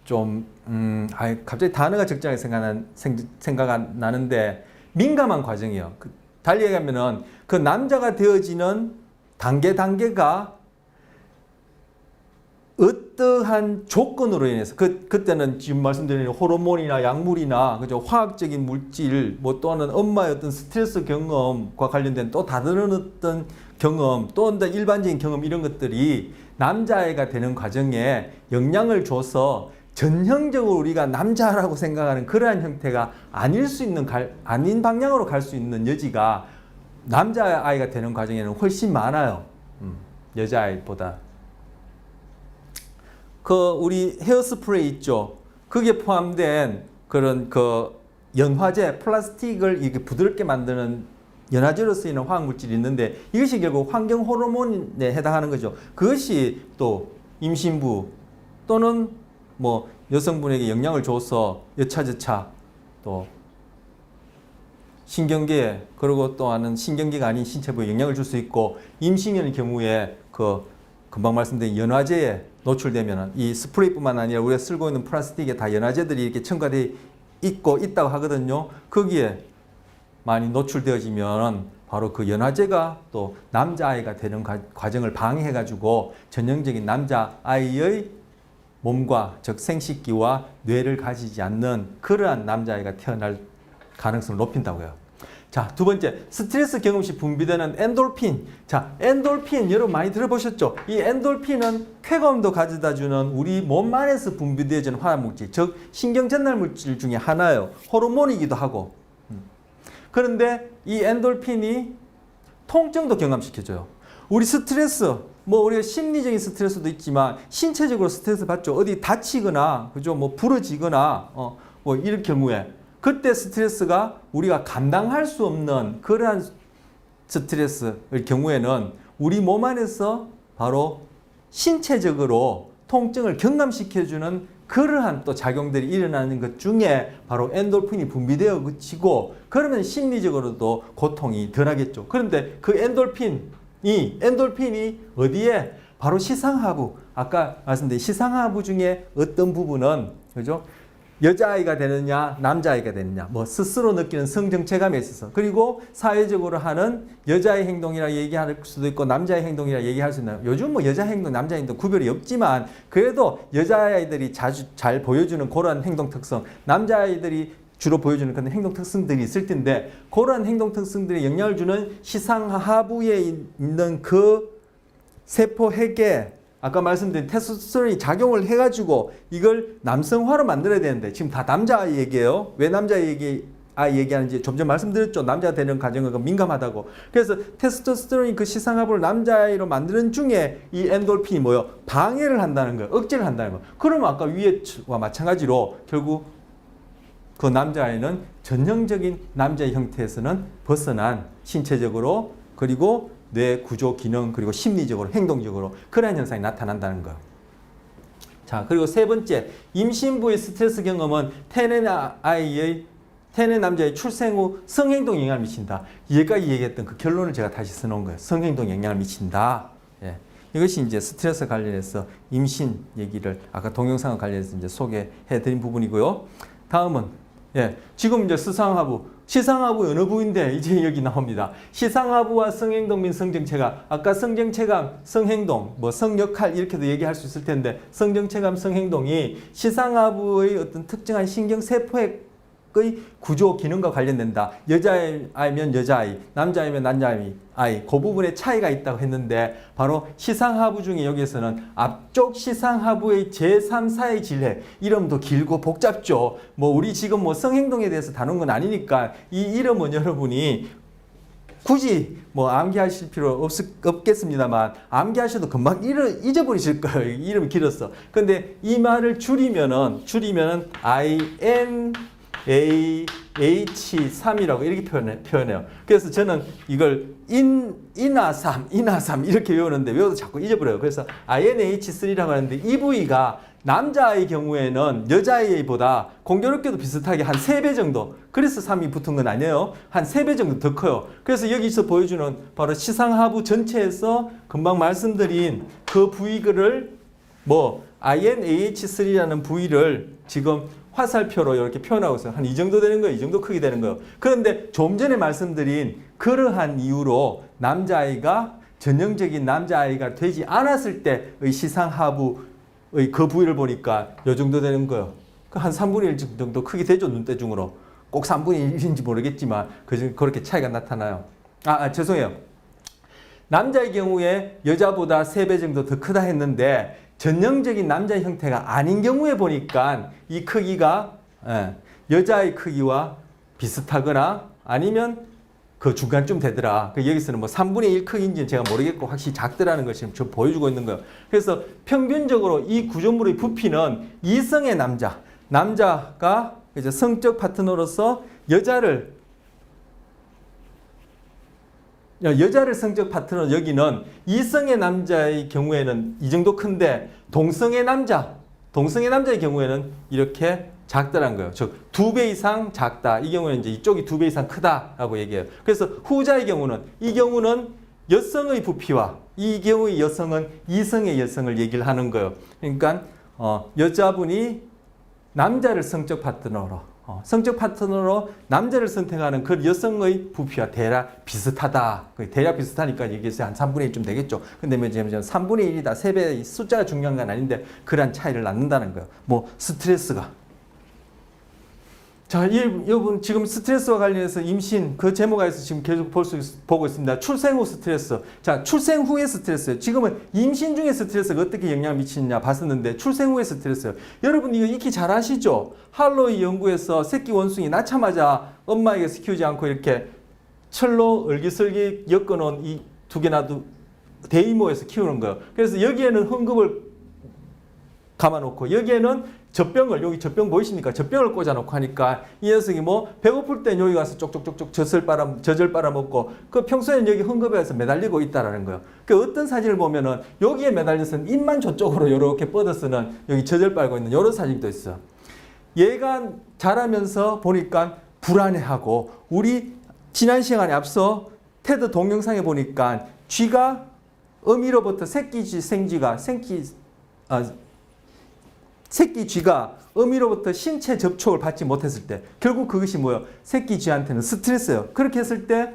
좀 갑자기 단어가 적절하게 생각 안 나는데 민감한 과정이에요. 달리 얘기하면은 그 남자가 되어지는 단계가 어떠한 조건으로 인해서 그때는 지금 말씀드린 호르몬이나 약물이나 그죠 화학적인 물질 뭐 또는 엄마의 어떤 스트레스 경험과 관련된 또 다른 어떤 경험 또 일반적인 경험 이런 것들이 남자아이가 되는 과정에 영향을 줘서 전형적으로 우리가 남자라고 생각하는 그러한 형태가 아닐 수 있는 아닌 방향으로 갈 수 있는 여지가 남자아이가 되는 과정에는 훨씬 많아요. 여자아이보다. 우리 헤어스프레이 있죠. 그게 포함된 그런 연화제, 플라스틱을 이렇게 부드럽게 만드는 연화제로 쓰이는 화학물질이 있는데 이것이 결국 환경 호르몬에 해당하는 거죠. 그것이 또 임신부 또는 뭐 여성분에게 영향을 줘서 여차저차 또 신경계에 그리고 또 하는 신경계가 아닌 신체 부에 영향을 줄 수 있고 임신의 경우에 그 금방 말씀드린 연화제에 노출되면은 이 스프레이뿐만 아니라 우리가 쓰고 있는 플라스틱에 다 연화제들이 이렇게 첨가돼 있다고 하거든요. 거기에 많이 노출되어지면 바로 그 연화제가 또 남자아이가 되는 과정을 방해해가지고 전형적인 남자아이의 몸과 즉 생식기와 뇌를 가지지 않는 그러한 남자아이가 태어날 가능성을 높인다고요. 자, 두 번째, 스트레스 경험 시 분비되는 엔돌핀. 자, 엔돌핀 여러분 많이 들어보셨죠? 이 엔돌핀은 쾌감도 가져다주는 우리 몸 안에서 분비되어지는 화학물질, 즉 신경 전달 물질 중에 하나예요. 호르몬이기도 하고. 그런데 이 엔돌핀이 통증도 경감시켜줘요. 우리 스트레스, 뭐 우리가 심리적인 스트레스도 있지만 신체적으로 스트레스 받죠. 어디 다치거나, 그죠? 뭐 부러지거나, 뭐 이럴 경우에 그때 스트레스가 우리가 감당할 수 없는 그러한 스트레스의 경우에는 우리 몸 안에서 바로 신체적으로 통증을 경감시켜주는 그러한 또 작용들이 일어나는 것 중에 바로 엔돌핀이 분비되어 그치고 그러면 심리적으로도 고통이 덜하겠죠. 그런데 그 엔돌핀이 어디에? 바로 시상하부. 아까 말씀드린 시상하부 중에 어떤 부분은, 그죠? 여자아이가 되느냐 남자아이가 되느냐 뭐 스스로 느끼는 성정체감에 있어서 그리고 사회적으로 하는 여자의 행동이라 얘기할 수도 있고 남자의 행동이라 얘기할 수 있나요? 요즘 뭐 여자 행동 남자 행동 구별이 없지만 그래도 여자아이들이 자주 잘 보여주는 그러한 행동 특성 남자아이들이 주로 보여주는 그런 행동 특성들이 있을 텐데 그러한 행동 특성들이 영향을 주는 시상하부에 있는 그 세포 핵에 아까 말씀드린 테스토스테론이 작용을 해가지고 이걸 남성화로 만들어야 되는데 지금 다 남자 얘기예요. 왜 남자 얘기하는지 점점 말씀드렸죠. 남자가 되는 과정은 민감하다고. 그래서 테스토스테론이 그 시상하부를 남자아이로 만드는 중에 이 엔돌핀이 뭐요? 방해를 한다는 거예요. 억제를 한다는 거예요. 그러면 아까 위에와 마찬가지로 결국 그 남자아이는 전형적인 남자의 형태에서는 벗어난 신체적으로 그리고 뇌 구조 기능 그리고 심리적으로 행동적으로 그러한 현상이 나타난다는 거. 자, 그리고 세 번째, 임신부의 스트레스 경험은 태어난 남자의 출생 후 성행동에 영향을 미친다. 여기까지 얘기했던 그 결론을 제가 다시 써놓은 거예요. 성행동에 영향을 미친다. 예. 이것이 이제 스트레스 관련해서 임신 얘기를 아까 동영상과 관련해서 이제 소개해드린 부분이고요. 다음은 지금 이제 시상하부 어느 부인데 이제 여기 나옵니다. 시상하부와 성행동 및 성정체감. 아까 성정체감, 성행동, 뭐 성역할 이렇게도 얘기할 수 있을 텐데 성정체감, 성행동이 시상하부의 어떤 특정한 신경세포의 구조 기능과 관련된다. 여자아이면 여자아이, 남자아이면 남자아이, 그 부분에 차이가 있다고 했는데 바로 시상하부 중에 여기에서는 앞쪽 시상하부의 제3사의 질핵, 이름도 길고 복잡죠. 뭐 우리 지금 뭐 성행동에 대해서 다룬 건 아니니까 이 이름은 여러분이 굳이 뭐 암기하실 필요 없겠습니다만 암기하셔도 금방 잊어버리실 거예요. 이름이 길었어. 근데 이 말을 줄이면은 INAH3이라고 이렇게 표현해요. 그래서 저는 이걸 인하3 이렇게 외우는데 외워도 자꾸 잊어버려요. 그래서 INH3라고 하는데 이 부위가 남자아이의 경우에는 여자아이보다 공교롭게도 비슷하게 한 3배 정도, 그래서 3이 붙은 건 아니에요. 한 3배 정도 더 커요. 그래서 여기서 보여주는 바로 시상하부 전체에서 금방 말씀드린 그 부위를 뭐 INAH3라는 부위를 지금 화살표로 이렇게 표현하고 있어요. 한 이 정도 되는 거예요. 이 정도 크기 되는 거예요. 그런데 좀 전에 말씀드린 그러한 이유로 남자아이가 전형적인 남자아이가 되지 않았을 때의 시상하부의 그 부위를 보니까 이 정도 되는 거예요. 한 3분의 1 정도 크기 되죠. 눈대중으로. 꼭 3분의 1인지 모르겠지만 그렇게 차이가 나타나요. 죄송해요. 남자의 경우에 여자보다 3배 정도 더 크다 했는데 전형적인 남자의 형태가 아닌 경우에 보니까 이 크기가 여자의 크기와 비슷하거나 아니면 그 중간쯤 되더라. 여기서는 뭐 3분의 1 크기인지는 제가 모르겠고 확실히 작더라는 것을 지금 보여주고 있는 거예요. 그래서 평균적으로 이 구조물의 부피는 이성의 남자가 이제 성적 파트너로서 여자를 성적 파트너 여기는 이성의 남자의 경우에는 이 정도 큰데 동성의 남자, 동성애 남자의 경우에는 이렇게 작다란 거예요. 즉 2배 이상 작다. 이 경우는 이제 이쪽이 2배 이상 크다라고 얘기해요. 그래서 후자의 경우는 이 경우는 여성의 부피와 이 경우의 여성은 이성의 여성을 얘기를 하는 거예요. 그러니까 여자분이 남자를 성적 파트너로 남자를 선택하는 그 여성의 부피와 대략 비슷하다. 대략 비슷하니까 얘기해서 한 3분의 1좀 되겠죠. 근데 뭐 지금 3분의 1이다. 3배 숫자가 중요한 건 아닌데 그러한 차이를 낳는다는 거예요. 뭐 스트레스가. 자, 여러분 지금 스트레스와 관련해서 임신 그 제목에서 지금 계속 보고 있습니다. 출생 후 스트레스. 자, 출생 후의 스트레스. 지금은 임신 중의 스트레스가 어떻게 영향을 미치느냐 봤었는데 출생 후의 스트레스. 여러분 이거 익히 잘 아시죠? 할로이 연구에서 새끼 원숭이 낳자마자 엄마에게서 키우지 않고 이렇게 철로 얼기설기 엮어놓은 이 2개나 대이모에서 키우는 거예요. 그래서 여기에는 흥급을 감아놓고 여기에는 젖병을 여기 젖병 보이십니까? 젖병을 꽂아놓고 하니까 이 녀석이 뭐 배고플 땐 여기 가서 쪽쪽쪽쪽 젖을 빨아먹고 그 평소에는 여기 흥급해서 매달리고 있다라는 거예요. 그 어떤 사진을 보면은 여기에 매달려서는 입만 저쪽으로 이렇게 뻗어서는 여기 젖을 빨고 있는 이런 사진도 있어요. 얘가 자라면서 보니까 불안해하고 우리 지난 시간에 앞서 테드 동영상에 보니까 쥐가 어미로부터 새끼 쥐가 어미로부터 신체 접촉을 받지 못했을 때 결국 그것이 뭐예요? 새끼 쥐한테는 스트레스예요. 그렇게 했을 때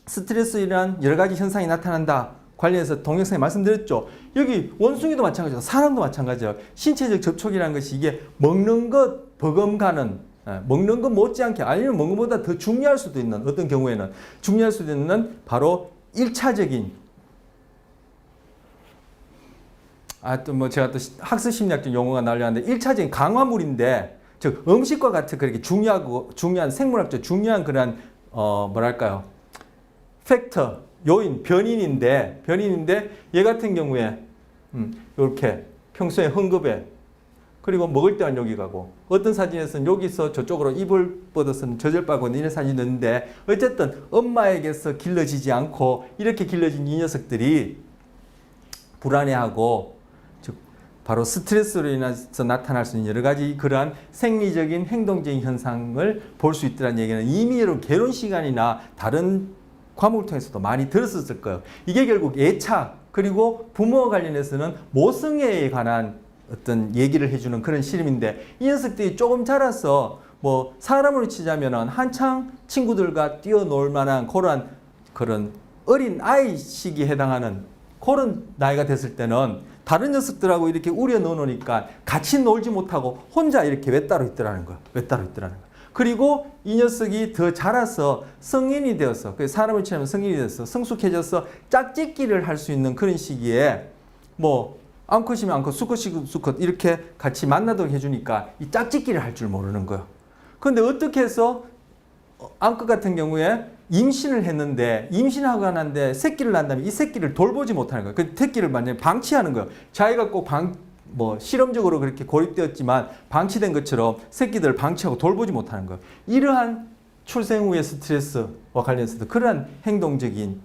스트레스이란 여러 가지 현상이 나타난다. 관련해서 동영상에 말씀드렸죠. 여기 원숭이도 마찬가지고 사람도 마찬가지예요. 신체적 접촉이라는 것이 이게 먹는 것 버금가는 먹는 것 못지않게 아니면 먹는 것보다 더 중요할 수도 있는 어떤 경우에는 중요할 수도 있는 바로 1차적인 또 뭐 제가 또 학습 심리학적 용어가 나오려는데 1차적인 강화물인데 즉 음식과 같은 그렇게 중요한 생물학적 중요한 그런 뭐랄까요 팩터 요인 변인인데 얘 같은 경우에 이렇게 평소에 흥급해 그리고 먹을 때만 여기 가고 어떤 사진에서는 여기서 저쪽으로 입을 뻗어서는 젖을 빨고 이런 사진이 있는데 어쨌든 엄마에게서 길러지지 않고 이렇게 길러진 이 녀석들이 불안해하고 바로 스트레스로 인해서 나타날 수 있는 여러 가지 그러한 생리적인 행동적인 현상을 볼 수 있다는 얘기는 이미 여러분 결혼 시간이나 다른 과목을 통해서도 많이 들었을 거예요. 이게 결국 애착 그리고 부모와 관련해서는 모성애에 관한 어떤 얘기를 해주는 그런 시름인데 이 녀석들이 조금 자라서 뭐 사람으로 치자면은 한창 친구들과 뛰어놀 만한 그런 어린 아이 시기에 해당하는 그런 나이가 됐을 때는 다른 녀석들하고 이렇게 우려 넣어놓으니까 같이 놀지 못하고 혼자 이렇게 외따로 있더라는 거야. 그리고 이 녀석이 더 자라서 성인이 되어서 사람을 치면 성인이 되어서 성숙해져서 짝짓기를 할 수 있는 그런 시기에 뭐 암컷이면 암컷, 수컷이면 수컷 이렇게 같이 만나도록 해주니까 이 짝짓기를 할 줄 모르는 거야. 그런데 어떻게 해서 암컷 같은 경우에 임신을 했는데 임신하고 하는데 새끼를 낳는다면 이 새끼를 돌보지 못하는 거예요. 그 새끼를 만약에 방치하는 거예요. 자기가 꼭 실험적으로 그렇게 고립되었지만 방치된 것처럼 새끼들을 방치하고 돌보지 못하는 거예요. 이러한 출생 후의 스트레스와 관련해서도 그러한 행동적인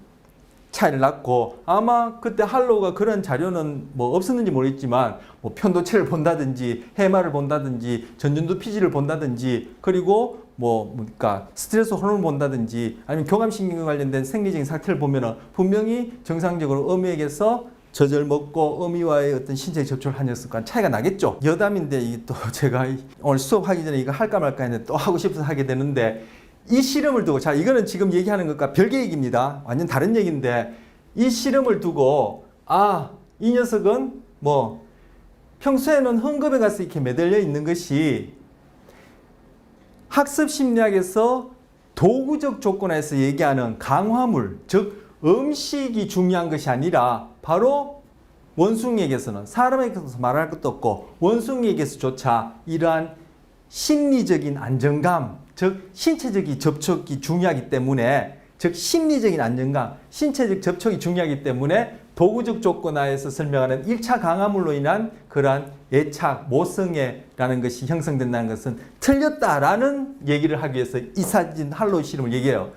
차이를 낳고 아마 그때 할로우가 그런 자료는 뭐 없었는지 모르겠지만 뭐 편도체를 본다든지 해마를 본다든지 전전두 피지를 본다든지 그리고 그러니까 스트레스 호르몬을 본다든지 아니면 교감신경과 관련된 생리적인 사태를 보면은 분명히 정상적으로 어미에게서 젖을 먹고 어미와의 어떤 신체 접촉을 한 녀석과는 차이가 나겠죠. 여담인데 이게 또 제가 오늘 수업하기 전에 이거 할까 말까 했는데 또 하고 싶어서 하게 되는데 이 실험을 두고 자 이거는 지금 얘기하는 것과 별개 얘기입니다. 완전 다른 얘기인데 이 실험을 두고 이 녀석은 뭐 평소에는 흥급에 가서 이렇게 매달려 있는 것이 학습 심리학에서 도구적 조건에서 얘기하는 강화물, 즉 음식이 중요한 것이 아니라 바로 원숭이에게서는 사람에게서 말할 것도 없고 원숭이에게서조차 이러한 심리적인 안정감, 즉 신체적인 접촉이 중요하기 때문에 즉 심리적인 안정감, 신체적 접촉이 중요하기 때문에 도구적 조건 하에서 설명하는 1차 강화물로 인한 그러한 애착, 모성애라는 것이 형성된다는 것은 틀렸다라는 얘기를 하기 위해서 이 사진 할로우 실험을 얘기해요.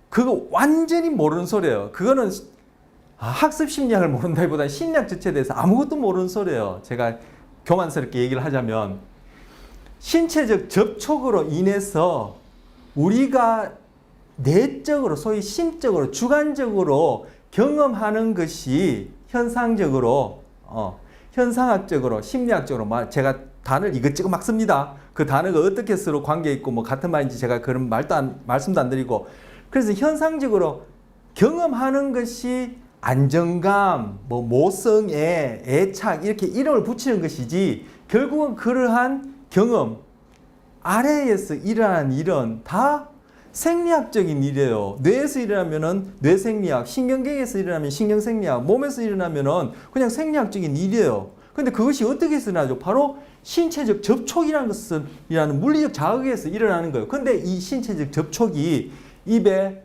그거 완전히 모르는 소리예요. 그거는 학습 심리학을 모른다기보다 심리학 자체에 대해서 아무것도 모르는 소리예요. 제가 교만스럽게 얘기를 하자면 신체적 접촉으로 인해서 우리가 내적으로 소위 심적으로 주관적으로 경험하는 것이 현상적으로 현상학적으로 심리학적으로 제가 단어를 이것저것 막 씁니다. 그 단어가 어떻게 서로 관계 있고 뭐 같은 말인지 제가 그런 말씀도 안 드리고 그래서 현상적으로 경험하는 것이 안정감, 뭐 모성애, 애착 이렇게 이름을 붙이는 것이지 결국은 그러한 경험 아래에서 일어나는 일은 다 생리학적인 일이에요. 뇌에서 일어나면은 뇌생리학, 신경계에서 일어나면 신경생리학, 몸에서 일어나면은 그냥 생리학적인 일이에요. 근데 그것이 어떻게 일어나죠? 바로 신체적 접촉이라는 것은 물리적 자극에서 일어나는 거예요. 근데 이 신체적 접촉이 입에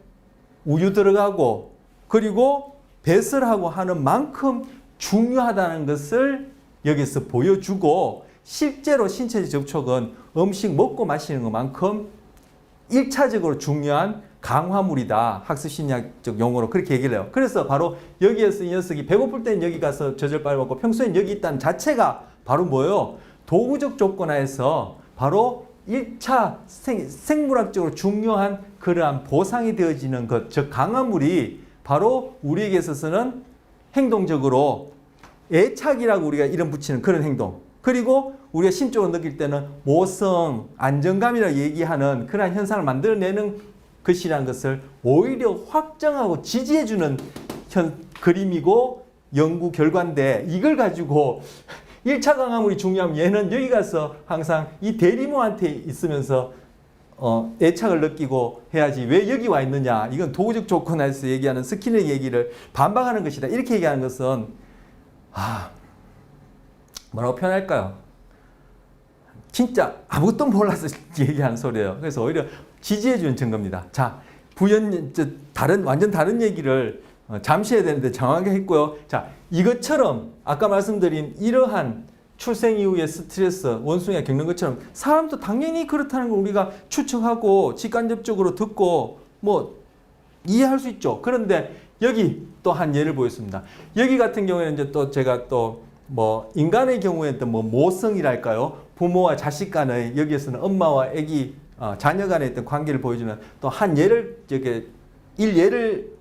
우유 들어가고 그리고 배설하고 하는 만큼 중요하다는 것을 여기서 보여주고 실제로 신체적 접촉은 음식 먹고 마시는 것만큼 1차적으로 중요한 강화물이다. 학습심리학적 용어로 그렇게 얘기를 해요. 그래서 바로 여기에서 이 녀석이 배고플 때는 여기 가서 저절빨 먹고 평소엔 여기 있다는 자체가 바로 뭐예요? 도구적 조건하에서 바로 1차 생물학적으로 중요한 그러한 보상이 되어지는 것, 즉 강화물이 바로 우리에게 있어서는 행동적으로 애착이라고 우리가 이름 붙이는 그런 행동. 그리고 우리가 심적으로 느낄 때는 모성, 안정감이라고 얘기하는 그러한 현상을 만들어내는 것이라는 것을 오히려 확정하고 지지해주는 그림이고 연구 결과인데 이걸 가지고 1차 강화물이 중요하면 얘는 여기 가서 항상 이 대리모한테 있으면서 애착을 느끼고 해야지 왜 여기 와 있느냐. 이건 도구적 조건에서 얘기하는 스킨의 얘기를 반박하는 것이다. 이렇게 얘기하는 것은 뭐라고 표현할까요? 진짜 아무것도 몰라서 얘기하는 소리예요. 그래서 오히려 지지해주는 증거입니다. 자, 완전 다른 얘기를 잠시 해야 되는데 정확하게 했고요. 자, 이것처럼 아까 말씀드린 이러한 출생 이후의 스트레스, 원숭이가 겪는 것처럼 사람도 당연히 그렇다는 걸 우리가 추측하고 직간접적으로 듣고 뭐 이해할 수 있죠. 그런데 여기 또 한 예를 보였습니다. 여기 같은 경우에는 이제 또 제가 또 뭐 인간의 경우에는 뭐 모성이랄까요? 부모와 자식 간의 여기에서는 엄마와 아기 자녀 간의 어떤 관계를 보여주는 또 한 예를 일예를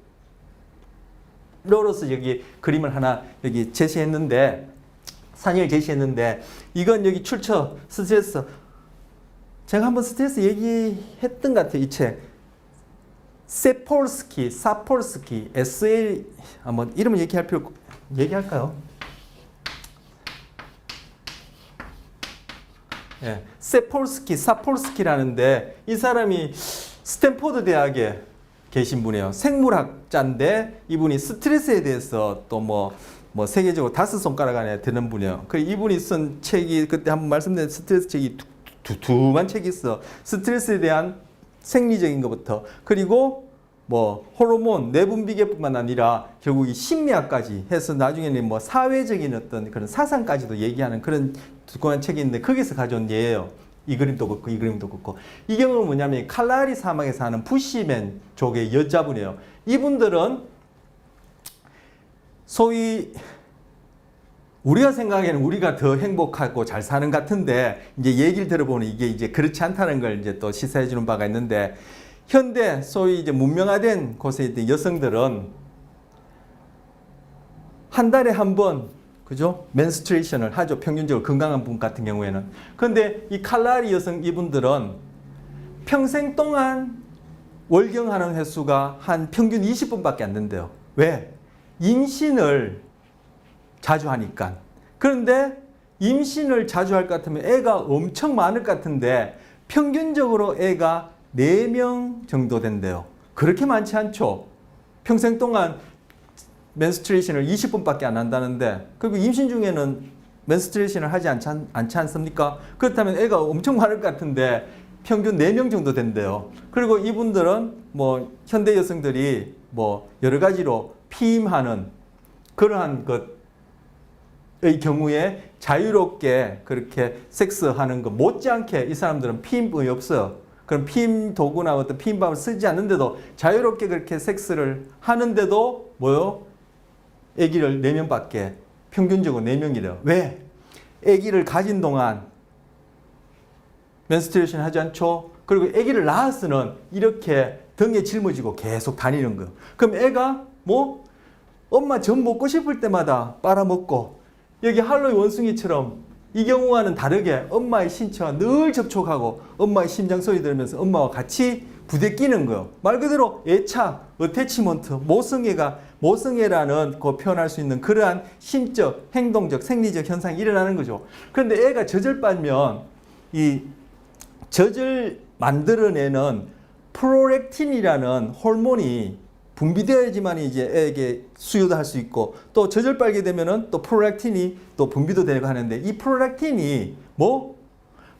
로서 여기 그림을 하나 여기 제시했는데 산을 제시했는데 이건 여기 출처 스트레스 제가 한번 스트레스 얘기했던 것 같아요. 이 책 사폴스키 SL 한번 이름을 얘기할까요? 예, 사폴스키라는데 이 사람이 스탠포드 대학에 계신 분이에요. 생물학자인데 이분이 스트레스에 대해서 또 뭐 세계적으로 5손가락 안에 드는 분이에요. 그 이분이 쓴 책이 그때 한번 말씀드린 스트레스 책이 두툼한 책이 있어. 스트레스에 대한 생리적인 것부터 그리고 뭐 호르몬 내분비계뿐만 아니라 결국 이 심리학까지 해서 나중에는 뭐 사회적인 어떤 그런 사상까지도 얘기하는 그런 두꺼운 책이 있는데 거기서 가져온 예예요. 이 그림도 그렇고 이 그림도 그렇고 이 경우는 뭐냐면 칼라리 사막에 사는 부시맨 족의 여자분이에요. 이분들은 소위 우리가 생각하기에는 우리가 더 행복하고 잘 사는 것 같은데 이제 얘기를 들어보면 이게 이제 그렇지 않다는 걸 이제 또 시사해 주는 바가 있는데 현대 소위 이제 문명화된 곳에 있는 여성들은 한 달에 한 번 그죠? menstruation을 하죠. 평균적으로 건강한 분 같은 경우에는. 그런데 이 칼라리 여성 이분들은 평생 동안 월경하는 횟수가 한 평균 20분밖에 안 된대요. 왜? 임신을 자주 하니까. 그런데 임신을 자주 할 것 같으면 애가 엄청 많을 것 같은데 평균적으로 애가 4명 정도 된대요. 그렇게 많지 않죠. 평생 동안 menstruation을 20분밖에 안 한다는데 그리고 임신 중에는 menstruation을 하지 않지 않습니까? 그렇다면 애가 엄청 많을 것 같은데 평균 4명 정도 된대요. 그리고 이분들은 뭐 현대 여성들이 뭐 여러 가지로 피임하는 그러한 것의 경우에 자유롭게 그렇게 섹스하는 것 못지않게 이 사람들은 피임법이 없어요. 그럼 피임 도구나 어떤 피임법을 쓰지 않는데도 자유롭게 그렇게 섹스를 하는데도 뭐요? 아기를 4명밖에 평균적으로 4명이래요. 왜? 아기를 가진 동안 menstruation 하지 않죠? 그리고 아기를 낳아서는 이렇게 등에 짊어지고 계속 다니는 거예요. 그럼 애가 뭐 엄마 젖 먹고 싶을 때마다 빨아먹고 여기 할로윈 원숭이처럼 이 경우와는 다르게 엄마의 신체와 늘 접촉하고 엄마의 심장 소리 들으면서 엄마와 같이 부대끼는 거예요. 말 그대로 애착, 어태치먼트, 모성애라는 그 표현할 수 있는 그러한 심적, 행동적, 생리적 현상이 일어나는 거죠. 그런데 애가 젖을 빨면 이 젖을 만들어내는 프로렉틴이라는 호르몬이 분비되어야지만 이제 애에게 수유도 할 수 있고 또 젖을 빨게 되면은 또 프로렉틴이 또 분비도 되고 하는데 이 프로렉틴이 뭐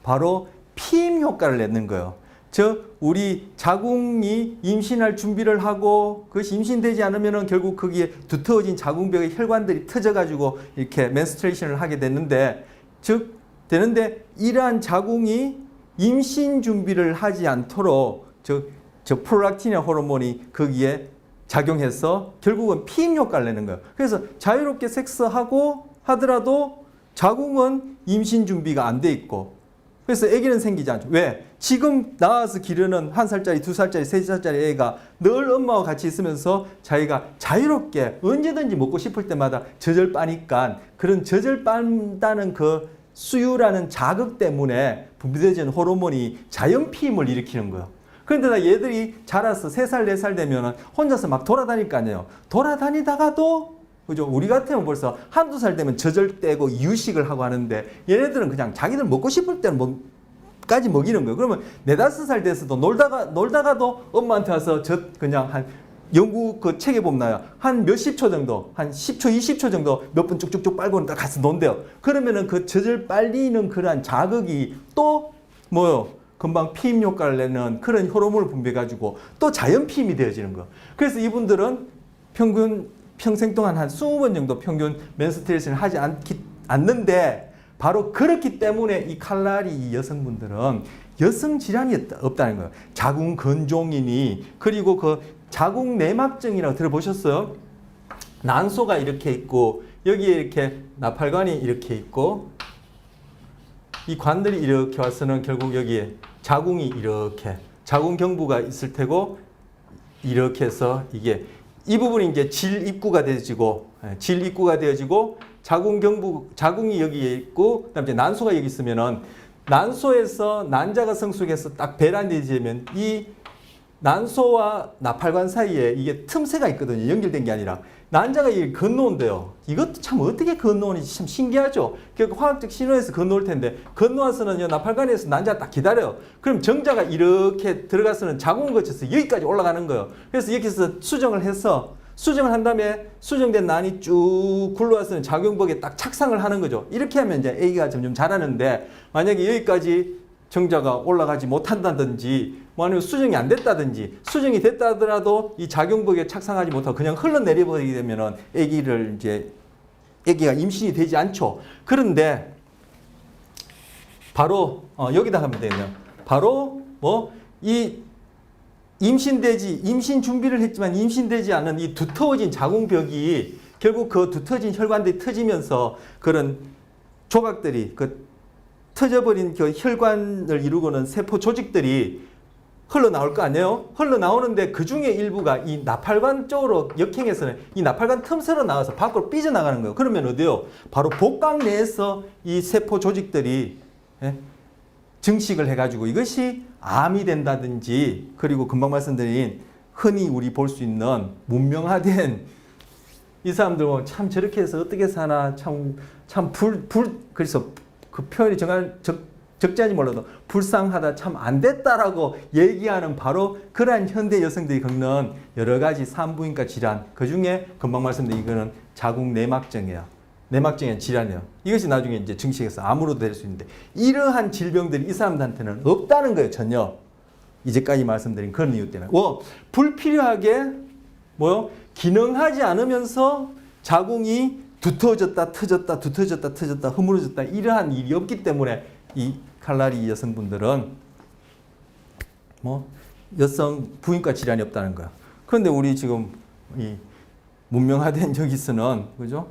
바로 피임 효과를 내는 거예요. 즉 우리 자궁이 임신할 준비를 하고 그것이 임신되지 않으면은 결국 거기에 두터워진 자궁벽의 혈관들이 터져가지고 이렇게 menstruation을 하게 되는데 이러한 자궁이 임신 준비를 하지 않도록 저 프롤락틴의 호르몬이 거기에 작용해서 결국은 피임 효과를 내는 거예요. 그래서 자유롭게 섹스하고 하더라도 자궁은 임신 준비가 안 돼 있고 그래서 아기는 생기지 않죠. 왜? 지금 나와서 기르는 1살짜리, 2살짜리, 3살짜리 애가 늘 엄마와 같이 있으면서 자기가 자유롭게 언제든지 먹고 싶을 때마다 젖을 빠니까 그런 젖을 빤다는 그 수유라는 자극 때문에 분비되는 호르몬이 자연 피임을 일으키는 거예요. 그런데 얘들이 자라서 3살, 4살 되면 혼자서 막 돌아다닐 거 아니에요. 돌아다니다가도 그죠? 우리 같으면 벌써 1~2살 되면 젖을 떼고 이유식을 하고 하는데 얘네들은 그냥 자기들 먹고 싶을 때는 까지 먹이는 거예요. 그러면 4~5살 돼서도 놀다가도 엄마한테 와서 그냥 한 연구 그 책에 보면 한 몇십 초 정도, 한 10초, 20초 정도 몇 분 쭉쭉쭉 빨고는 딱 가서 논대요. 그러면은 그 젖을 빨리는 그러한 자극이 또 뭐요? 금방 피임 효과를 내는 그런 호르몬을 분비해가지고 또 자연 피임이 되어지는 거예요. 그래서 이분들은 평생 동안 한 20번 정도 평균 menstruation을 하지 않는데 바로 그렇기 때문에 이 칼라리 여성분들은 여성 질환이 없다는 거예요. 자궁 건종이니 그리고 그 자궁 내막증이라고 들어보셨어요? 난소가 이렇게 있고 여기에 이렇게 나팔관이 이렇게 있고 이 관들이 이렇게 와서는 결국 여기에 자궁이 이렇게 자궁 경부가 있을 테고 이렇게 해서 이게 이 부분이 이제 질 입구가 되어지고 자궁이 여기에 있고 그다음에 난소가 여기 있으면은 난소에서 난자가 성숙해서 딱 배란되지면 이 난소와 나팔관 사이에 이게 틈새가 있거든요. 연결된 게 아니라 난자가 이게 건너온대요. 이것도 참 어떻게 건너오는지 참 신기하죠. 결국 화학적 신호에서 건너올 텐데 건너와서는 나팔관에서 난자가 딱 기다려요. 그럼 정자가 이렇게 들어가서는 자궁을 거쳐서 여기까지 올라가는 거예요. 그래서 여기서 수정을 한 다음에 수정된 난이 쭉 굴러와서는 자궁벽에 딱 착상을 하는 거죠. 이렇게 하면 이제 아기가 점점 자라는데 만약에 여기까지 정자가 올라가지 못한다든지 뭐 아니면 수정이 안 됐다든지 수정이 됐다 하더라도 이 자궁벽에 착상하지 못하고 그냥 흘러내려버리게 되면은 아기가 임신이 되지 않죠. 그런데 바로 여기다 하면 되네요. 바로 이 임신 준비를 했지만 임신되지 않은 이 두터워진 자궁벽이 결국 그 두터워진 혈관들이 터지면서 그런 조각들이 터져버린 그 혈관을 이루고는 세포 조직들이 흘러나올 거 아니에요? 흘러나오는데 그 중에 일부가 이 나팔관 쪽으로 역행해서는 이 나팔관 틈새로 나와서 밖으로 삐져나가는 거예요. 그러면 어디요? 바로 복강 내에서 이 세포 조직들이 증식을 해가지고 이것이 암이 된다든지 그리고 금방 말씀드린 흔히 우리 볼 수 있는 문명화된 이 사람들 참 저렇게 해서 어떻게 사나 그래서 그 표현이 적절한지 몰라도 불쌍하다 참 안 됐다라고 얘기하는 바로 그러한 현대 여성들이 겪는 여러 가지 산부인과 질환 그 중에 금방 말씀드린 이거는 자궁 내막증이에요. 내막증의 질환이에요. 이것이 나중에 이제 증식해서 암으로 될 수 있는데 이러한 질병들이 이 사람들한테는 없다는 거예요. 전혀. 이제까지 말씀드린 그런 이유 때문에. 불필요하게 기능하지 않으면서 자궁이 두터워졌다 터졌다 허물어졌다 이러한 일이 없기 때문에 이 칼라리 여성분들은 여성 부인과 질환이 없다는 거야. 그런데 우리 지금 이 문명화된 여기서는 그죠?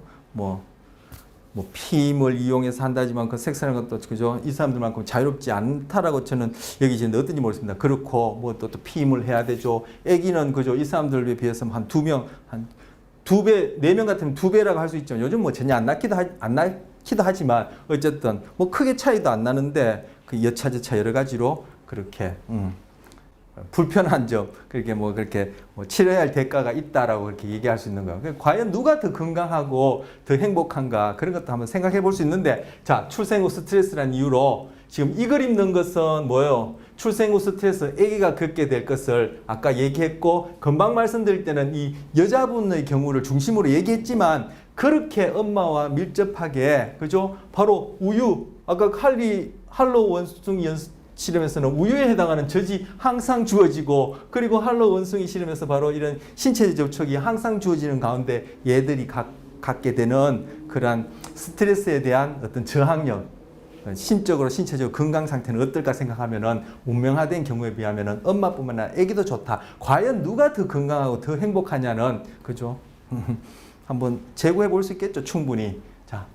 뭐 피임을 이용해서 한다지만 그 섹스라는 것도 그죠? 이 사람들만큼 자유롭지 않다라고 저는 여기지는데 어떤지 모르겠습니다. 그렇고 뭐 또 피임을 해야 되죠. 아기는 그죠? 이 사람들에 비해서 한 2명, 한 2배, 4명 같으면 2배라고 할 수 있죠. 요즘 뭐 전혀 안 낳기도 하지만 어쨌든 뭐 크게 차이도 안 나는데 그 여차저차 여러 가지로 그렇게 불편한 점, 그렇게 뭐 그렇게 뭐 치러야 할 대가가 있다라고 그렇게 얘기할 수 있는 거예요. 과연 누가 더 건강하고 더 행복한가 그런 것도 한번 생각해 볼 수 있는데, 자, 출생 후 스트레스라는 이유로 지금 이 그림 넣은 것은 뭐예요? 출생 후 스트레스, 아기가 겪게 될 것을 아까 얘기했고, 금방 말씀드릴 때는 이 여자분의 경우를 중심으로 얘기했지만 그렇게 엄마와 밀접하게, 그죠? 바로 우유, 아까 할로 원숭이 실험에서는 우유에 해당하는 젖이 항상 주어지고, 그리고 할로 원숭이 실험에서 바로 이런 신체 접촉이 항상 주어지는 가운데 얘들이 갖게 되는 그러한 스트레스에 대한 어떤 저항력, 신적으로 신체적으로 건강 상태는 어떨까 생각하면은 문명화된 경우에 비하면은 엄마뿐만 아니라 아기도 좋다. 과연 누가 더 건강하고 더 행복하냐는, 그죠? 한번 재고해 볼 수 있겠죠, 충분히. 자,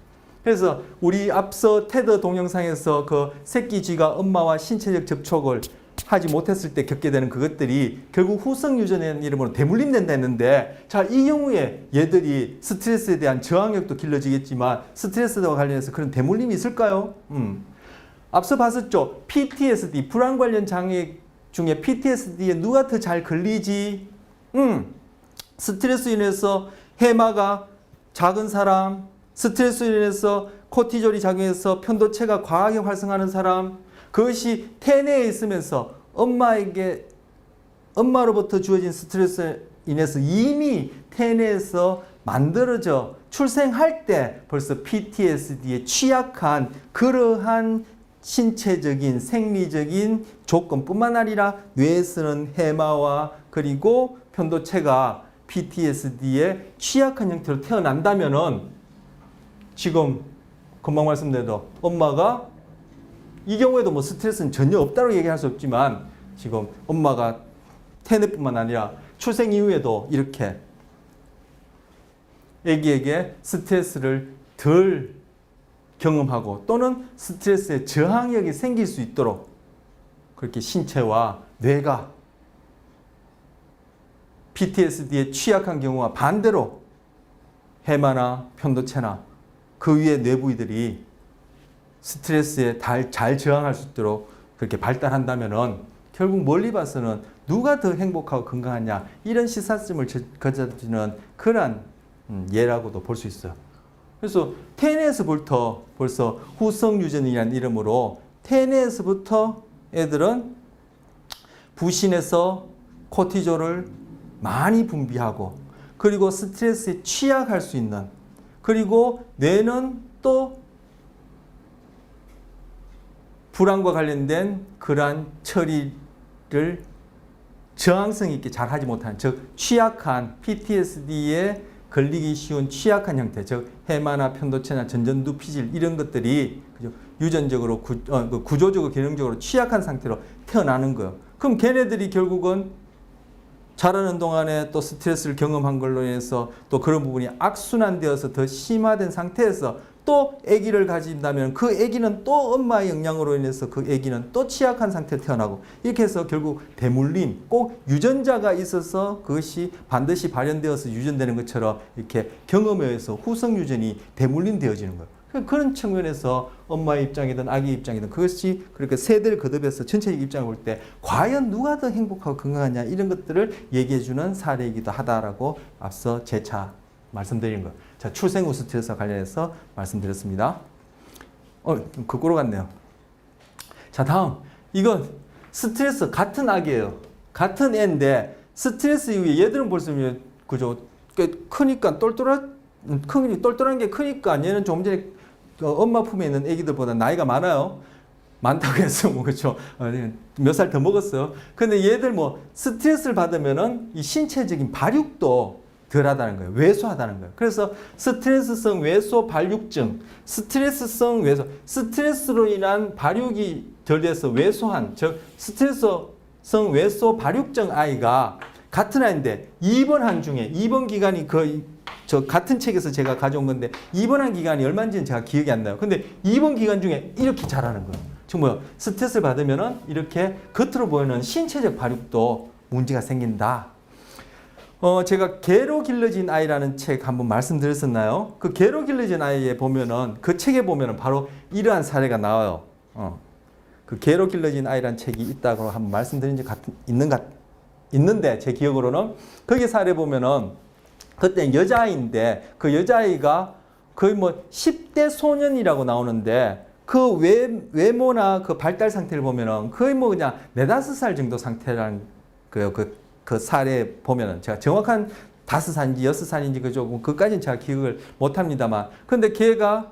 그래서 우리 앞서 테드 동영상에서 그 새끼 쥐가 엄마와 신체적 접촉을 하지 못했을 때 겪게 되는 그것들이 결국 후성 유전이라는 이름으로 대물림된다 했는데, 자, 이 경우에 얘들이 스트레스에 대한 저항력도 길러지겠지만 스트레스와 관련해서 그런 대물림이 있을까요? 앞서 봤었죠. PTSD, 불안 관련 장애 중에 PTSD에 누가 더 잘 걸리지? 스트레스로 인해서 해마가 작은 사람, 스트레스로 인해서 코티졸이 작용해서 편도체가 과하게 활성하는 사람, 그것이 태내에 있으면서 엄마로부터 주어진 스트레스로 인해서 이미 태내에서 만들어져 출생할 때 벌써 PTSD에 취약한 그러한 신체적인 생리적인 조건뿐만 아니라 뇌에서는 해마와 그리고 편도체가 PTSD에 취약한 형태로 태어난다면은 지금 금방 말씀드린 엄마가 이 경우에도 뭐 스트레스는 전혀 없다고 얘기할 수 없지만 지금 엄마가 태내뿐만 아니라 출생 이후에도 이렇게 아기에게 스트레스를 덜 경험하고 또는 스트레스에 저항력이 생길 수 있도록 그렇게 신체와 뇌가 PTSD에 취약한 경우와 반대로 해마나 편도체나 그 위의 뇌부위들이 스트레스에 잘 저항할 수 있도록 그렇게 발달한다면은 결국 멀리 봐서는 누가 더 행복하고 건강하냐 이런 시사점을 거저지는 그러한 예라고도 볼 수 있어요. 그래서 태내에서부터 벌써 후성 유전이라는 이름으로 태내에서부터 애들은 부신에서 코티졸을 많이 분비하고 그리고 스트레스에 취약할 수 있는, 그리고 뇌는 또 불안과 관련된 그러한 처리를 저항성 있게 잘 하지 못하는, 즉 취약한 PTSD에 걸리기 쉬운 취약한 형태, 즉 해마나 편도체나 전전두 피질 이런 것들이 유전적으로 구조적으로 기능적으로 취약한 상태로 태어나는 거예요. 그럼 걔네들이 결국은 자라는 동안에 또 스트레스를 경험한 걸로 인해서 또 그런 부분이 악순환되어서 더 심화된 상태에서 또 아기를 가진다면 그 아기는 또 엄마의 영향으로 인해서 그 아기는 또 취약한 상태로 태어나고, 이렇게 해서 결국 대물림, 꼭 유전자가 있어서 그것이 반드시 발현되어서 유전되는 것처럼 이렇게 경험에 의해서 후성 유전이 대물림되어지는 거예요. 그런 측면에서 엄마의 입장이든 아기 입장이든 그것이 그렇게 세대를 거듭해서 전체적 입장을 볼 때 과연 누가 더 행복하고 건강하냐 이런 것들을 얘기해주는 사례이기도 하다라고 앞서 재차 말씀드린 것. 자, 출생 후 스트레스와 관련해서 말씀드렸습니다. 좀 거꾸로 갔네요. 자, 다음. 이건 스트레스 같은 악이에요. 같은 애인데 스트레스 이후에 얘들은 벌써 그죠? 꽤 크니까 똘똘한 게 크니까 얘는 조금 전에 엄마 품에 있는 애기들보다 나이가 많아요. 많다고 해서 뭐 그렇죠. 몇 살 더 먹었어요. 근데 얘들 뭐 스트레스를 받으면은 이 신체적인 발육도 덜하다는 거예요. 왜소하다는 거예요. 그래서 스트레스성 왜소 발육증, 스트레스성 왜소, 스트레스로 인한 발육이 덜 돼서 왜소한, 즉 스트레스성 왜소 발육증 아이가 같은 아이인데 입원한 중에 입원 기간이 거의 저 같은 책에서 제가 가져온 건데 입원한 기간이 얼마인지는 제가 기억이 안 나요. 근데 입원 기간 중에 이렇게 자라는 거예요. 지금 뭐요? 스트레스를 받으면은 이렇게 겉으로 보이는 신체적 발육도 문제가 생긴다. 제가 개로 길러진 아이라는 책 한번 말씀드렸었나요? 그 개로 길러진 아이에 보면은 그 책에 보면은 바로 이러한 사례가 나와요. 그 개로 길러진 아이라는 책이 있다고 한번 말씀드린 적 있는데 제 기억으로는 거기 사례 보면은 그때 여자아이인데 그 여자아이가 거의 뭐 10대 소년이라고 나오는데 그 외모나 그 발달 상태를 보면은 거의 뭐 그냥 4, 5살 정도 상태라는 그 사례 보면은 제가 정확한 5살인지 6살인지 그죠? 그까지는 제가 기억을 못 합니다만. 근데 걔가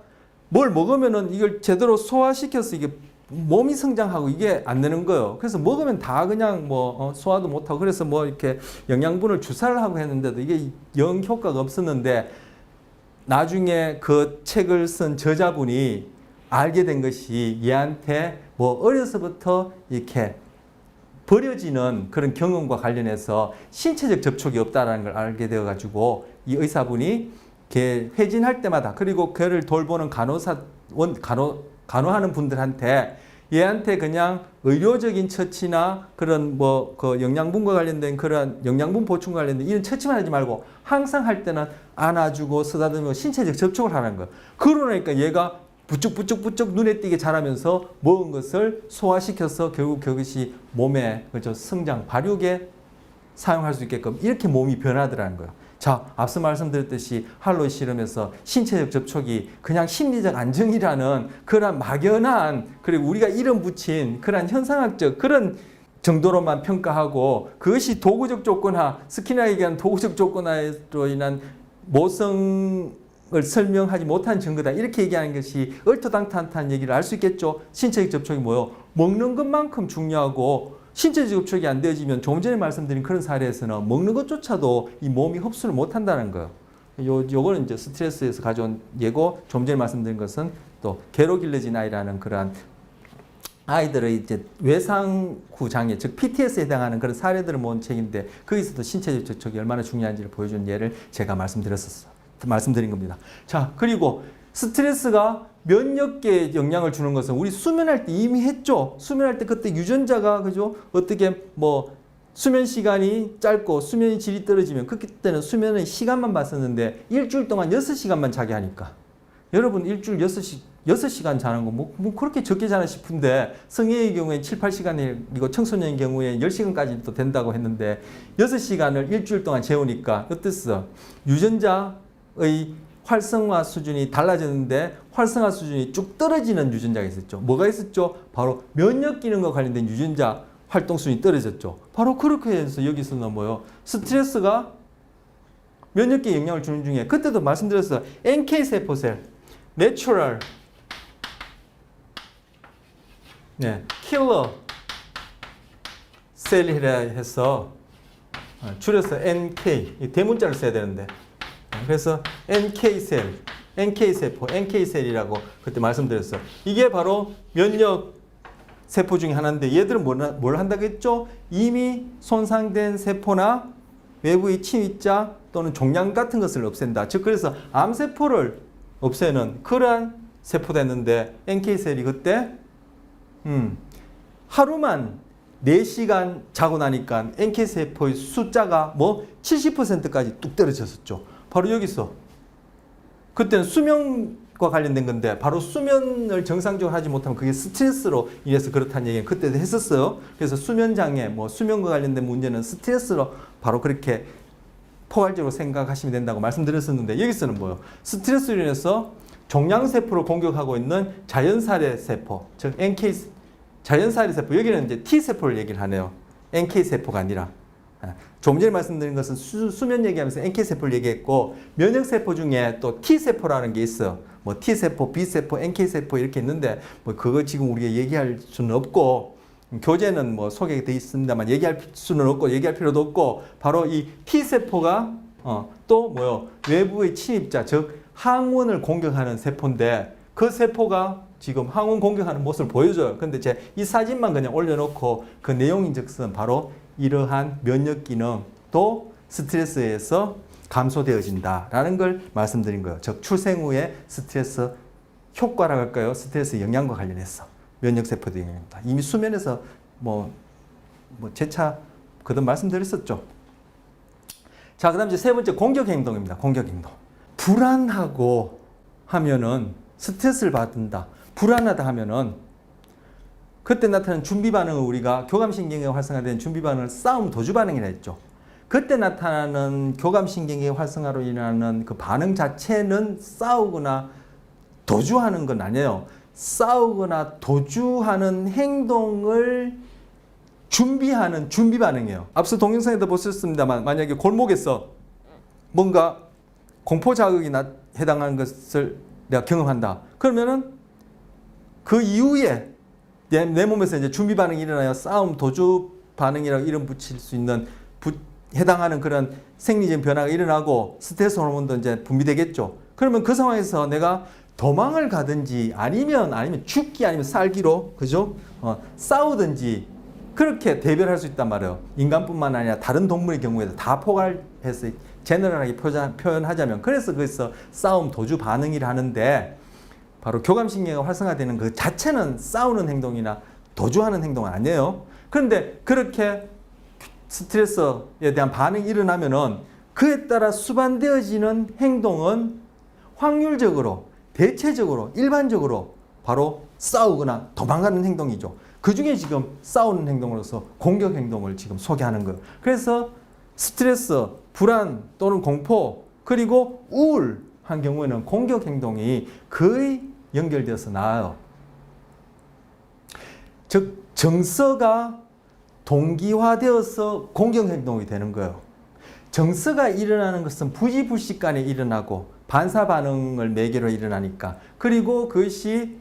뭘 먹으면은 이걸 제대로 소화시켜서 이게 몸이 성장하고 이게 안 되는 거예요. 그래서 먹으면 다 그냥 뭐 소화도 못하고 그래서 뭐 이렇게 영양분을 주사를 하고 했는데도 이게 영 효과가 없었는데 나중에 그 책을 쓴 저자분이 알게 된 것이 얘한테 뭐 어려서부터 이렇게 버려지는 그런 경험과 관련해서 신체적 접촉이 없다는 걸 알게 되어 가지고 이 의사분이 걔 회진할 때마다 그리고 걔를 돌보는 간호하는 분들한테 얘한테 그냥 의료적인 처치나 그런 뭐 그 영양분과 관련된 그런 영양분 보충과 관련된 이런 처치만 하지 말고 항상 할 때는 안아주고 쓰다듬고 신체적 접촉을 하는 거예요. 그러니까 얘가 부쩍부쩍 눈에 띄게 자라면서 먹은 것을 소화시켜서 결국 그것이 몸에 그죠 성장 발육에 사용할 수 있게끔 이렇게 몸이 변하더라는 거예요. 자, 앞서 말씀드렸듯이 할로윈 실험에서 신체적 접촉이 그냥 심리적 안정이라는 그런 막연한 그리고 우리가 이름 붙인 그런 현상학적 그런 정도로만 평가하고 그것이 도구적 조건화, 스키너가 얘기한 도구적 조건화로 인한 모성을 설명하지 못한 증거다. 이렇게 얘기하는 것이 얼토당토않다는 얘기를 알 수 있겠죠. 신체적 접촉이 뭐요? 먹는 것만큼 중요하고 신체적 접촉이 안 되어지면 조금 전에 말씀드린 그런 사례에서는 먹는 것조차도 이 몸이 흡수를 못한다는 거예요. 요거는 이제 스트레스에서 가져온 예고, 조금 전에 말씀드린 것은 또 개로 길러진 아이라는 그러한 아이들의 이제 외상후 장애, 즉 PTS에 해당하는 그런 사례들을 모은 책인데 거기서도 신체적 접촉이 얼마나 중요한지를 보여준 예를 제가 말씀드린 겁니다. 자, 그리고 스트레스가 면역계에 영향을 주는 것은 우리 수면할 때 이미 했죠. 수면할 때 그때 유전자가 그죠? 어떻게 뭐 수면 시간이 짧고 수면의 질이 떨어지면 그때는 수면의 시간만 봤었는데 일주일 동안 6시간만 자게 하니까 여러분 일주일 6시간 자는 거 뭐 그렇게 적게 자나 싶은데 성인의 경우에 7, 8시간이고 청소년의 경우에 10시간까지도 된다고 했는데 6시간을 일주일 동안 재우니까 어땠어? 유전자의 활성화 수준이 달라졌는데 활성화 수준이 쭉 떨어지는 유전자가 있었죠. 뭐가 있었죠? 바로 면역 기능과 관련된 유전자 활동 수준이 떨어졌죠. 바로 그렇게 해서 여기서는 뭐요? 스트레스가 면역계에 영향을 주는 중에 그때도 말씀드렸어요. NK 세포셀, 내추럴, 킬러 셀이라 해서 줄여서 NK, 대문자를 써야 되는데 그래서 NK셀, NK세포, NK셀이라고 그때 말씀드렸어요. 이게 바로 면역 세포 중에 하나인데 얘들은 뭘 한다고 했죠? 이미 손상된 세포나 외부의 침입자 또는 종양 같은 것을 없앤다. 즉 그래서 암세포를 없애는 그러한 세포가 됐는데 NK셀이 그때 하루만 4시간 자고 나니까 NK세포의 숫자가 뭐 70%까지 뚝 떨어졌었죠. 바로 여기서 그때는 수면과 관련된 건데 바로 수면을 정상적으로 하지 못하면 그게 스트레스로 인해서 그렇다는 얘기는 그때도 했었어요. 그래서 수면장애, 뭐 수면과 관련된 문제는 스트레스로 바로 그렇게 포괄적으로 생각하시면 된다고 말씀드렸었는데 여기서는 뭐예요? 스트레스로 인해서 종양세포를 공격하고 있는 자연살해 세포, 즉 NK 자연살해 세포, 여기는 이제 T세포를 얘기를 하네요. NK세포가 아니라. 조금 전에 말씀드린 것은 수면 얘기하면서 NK세포를 얘기했고 면역세포 중에 또 T세포라는 게 있어요. 뭐 T세포, B세포, NK세포 이렇게 있는데 뭐 그거 지금 우리가 얘기할 수는 없고 교재는 뭐 소개되어 있습니다만 얘기할 수는 없고 얘기할 필요도 없고 바로 이 T세포가 또 뭐요? 외부의 침입자 즉 항원을 공격하는 세포인데 그 세포가 지금 항원 공격하는 모습을 보여줘요. 근데 제 이 사진만 그냥 올려놓고 그 내용인즉슨 바로 이러한 면역 기능 또 스트레스에서 감소되어진다라는 걸 말씀드린 거예요. 즉 출생 후에 스트레스 효과라고 할까요? 스트레스 영향과 관련해서 면역세포도 영향입니다. 이미 수면에서 재차 그동 말씀드렸었죠. 자, 그 다음 이제 세 번째 공격행동입니다. 공격행동. 불안하고 하면은 스트레스를 받는다. 불안하다 하면은 그때 나타나는 준비반응을 우리가 교감신경에 활성화되는 준비반응을 싸움 도주반응이라 했죠. 그때 나타나는 교감신경의 활성화로 일어나는 그 반응 자체는 싸우거나 도주하는 건 아니에요. 싸우거나 도주하는 행동을 준비하는 준비 반응이에요. 앞서 동영상에도 보셨습니다만 만약에 골목에서 뭔가 공포 자극이 해당하는 것을 내가 경험한다. 그러면은 그 이후에 내 몸에서 이제 준비 반응이 일어나요. 싸움 도주 반응이라고 이름 붙일 수 있는 해당하는 그런 생리적인 변화가 일어나고 스트레스 호르몬도 이제 분비되겠죠. 그러면 그 상황에서 내가 도망을 가든지 아니면 죽기 아니면 살기로 그죠? 싸우든지 그렇게 대별할 수 있단 말이에요. 인간뿐만 아니라 다른 동물의 경우에도 다 포괄해서 제너럴하게 표현하자면 그래서 거기서 싸움 도주 반응이라 하는데 바로 교감신경이 활성화되는 그 자체는 싸우는 행동이나 도주하는 행동은 아니에요. 그런데 그렇게 스트레스에 대한 반응이 일어나면은 그에 따라 수반되어지는 행동은 확률적으로, 대체적으로, 일반적으로 바로 싸우거나 도망가는 행동이죠. 그 중에 지금 싸우는 행동으로서 공격 행동을 지금 소개하는 거예요. 그래서 스트레스, 불안 또는 공포, 그리고 우울한 경우에는 공격 행동이 거의 연결되어서 나와요. 즉, 정서가 동기화되어서 공격 행동이 되는 거예요. 정서가 일어나는 것은 부지불식간에 일어나고 반사 반응을 매개로 일어나니까 그리고 그것이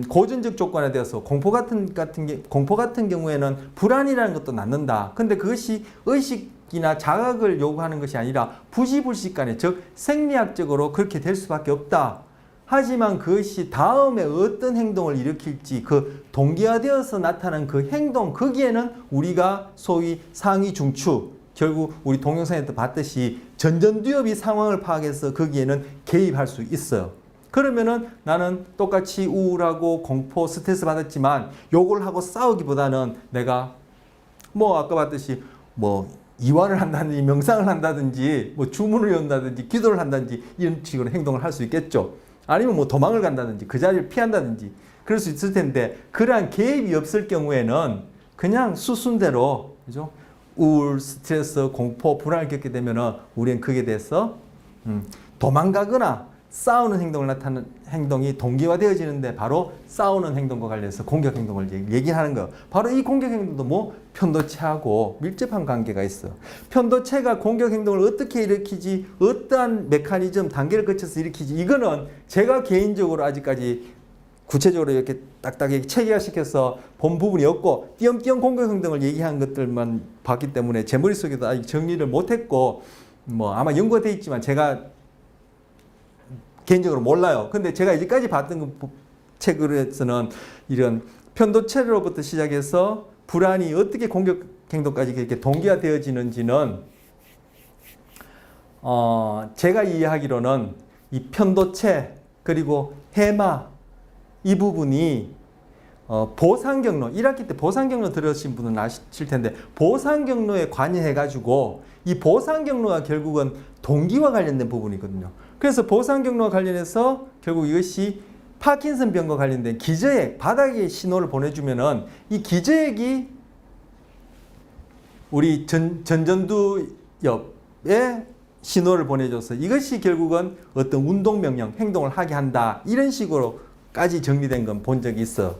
고전적 조건에 대해서 공포 같은 경우에는 불안이라는 것도 낳는다. 근데 그것이 의식이나 자각을 요구하는 것이 아니라 부지불식간에 즉 생리학적으로 그렇게 될 수밖에 없다. 하지만 그것이 다음에 어떤 행동을 일으킬지 그 동기화되어서 나타나는 그 행동 거기에는 우리가 소위 상위 중추 결국 우리 동영상에서 봤듯이 전전두엽이 상황을 파악해서 거기에는 개입할 수 있어요. 그러면은 나는 똑같이 우울하고 공포, 스트레스 받았지만 요걸 하고 싸우기보다는 내가 아까 봤듯이 이완을 한다든지 명상을 한다든지 주문을 외운다든지 기도를 한다든지 이런 식으로 행동을 할 수 있겠죠. 아니면 도망을 간다든지 그 자리를 피한다든지 그럴 수 있을 텐데 그러한 개입이 없을 경우에는 그냥 수순대로 그죠? 우울, 스트레스, 공포, 불안을 겪게 되면은 우리는 그에 대해서 도망가거나 싸우는 행동을 나타내는 행동이 동기화되어지는데 바로 싸우는 행동과 관련해서 공격 행동을 얘기하는 거예요. 바로 이 공격 행동도 편도체하고 밀접한 관계가 있어요. 편도체가 공격 행동을 어떻게 일으키지, 어떠한 메커니즘, 단계를 거쳐서 일으키지, 이거는 제가 개인적으로 아직까지 구체적으로 이렇게 딱딱하게 체계화시켜서 본 부분이 없고 띄엄띄엄 공격 행동을 얘기한 것들만 봤기 때문에 제 머릿속에도 아직 정리를 못했고 아마 연구가 돼 있지만 제가 개인적으로 몰라요. 근데 제가 이제까지 봤던 책으로서는 이런 편도체로부터 시작해서 불안이 어떻게 공격 행동까지 이렇게 동기화되어지는지는 제가 이해하기로는 이 편도체 그리고 해마 이 부분이 보상경로 1학기 때 보상경로 들으신 분은 아실 텐데 보상경로에 관여해가지고 이 보상경로가 결국은 동기와 관련된 부분이거든요. 그래서 보상경로와 관련해서 결국 이것이 파킨슨병과 관련된 기저액, 바닥에 신호를 보내주면은 이 기저액이 우리 전전두엽에 신호를 보내줘서 이것이 결국은 어떤 운동 명령, 행동을 하게 한다. 이런 식으로까지 정리된 건 본 적이 있어.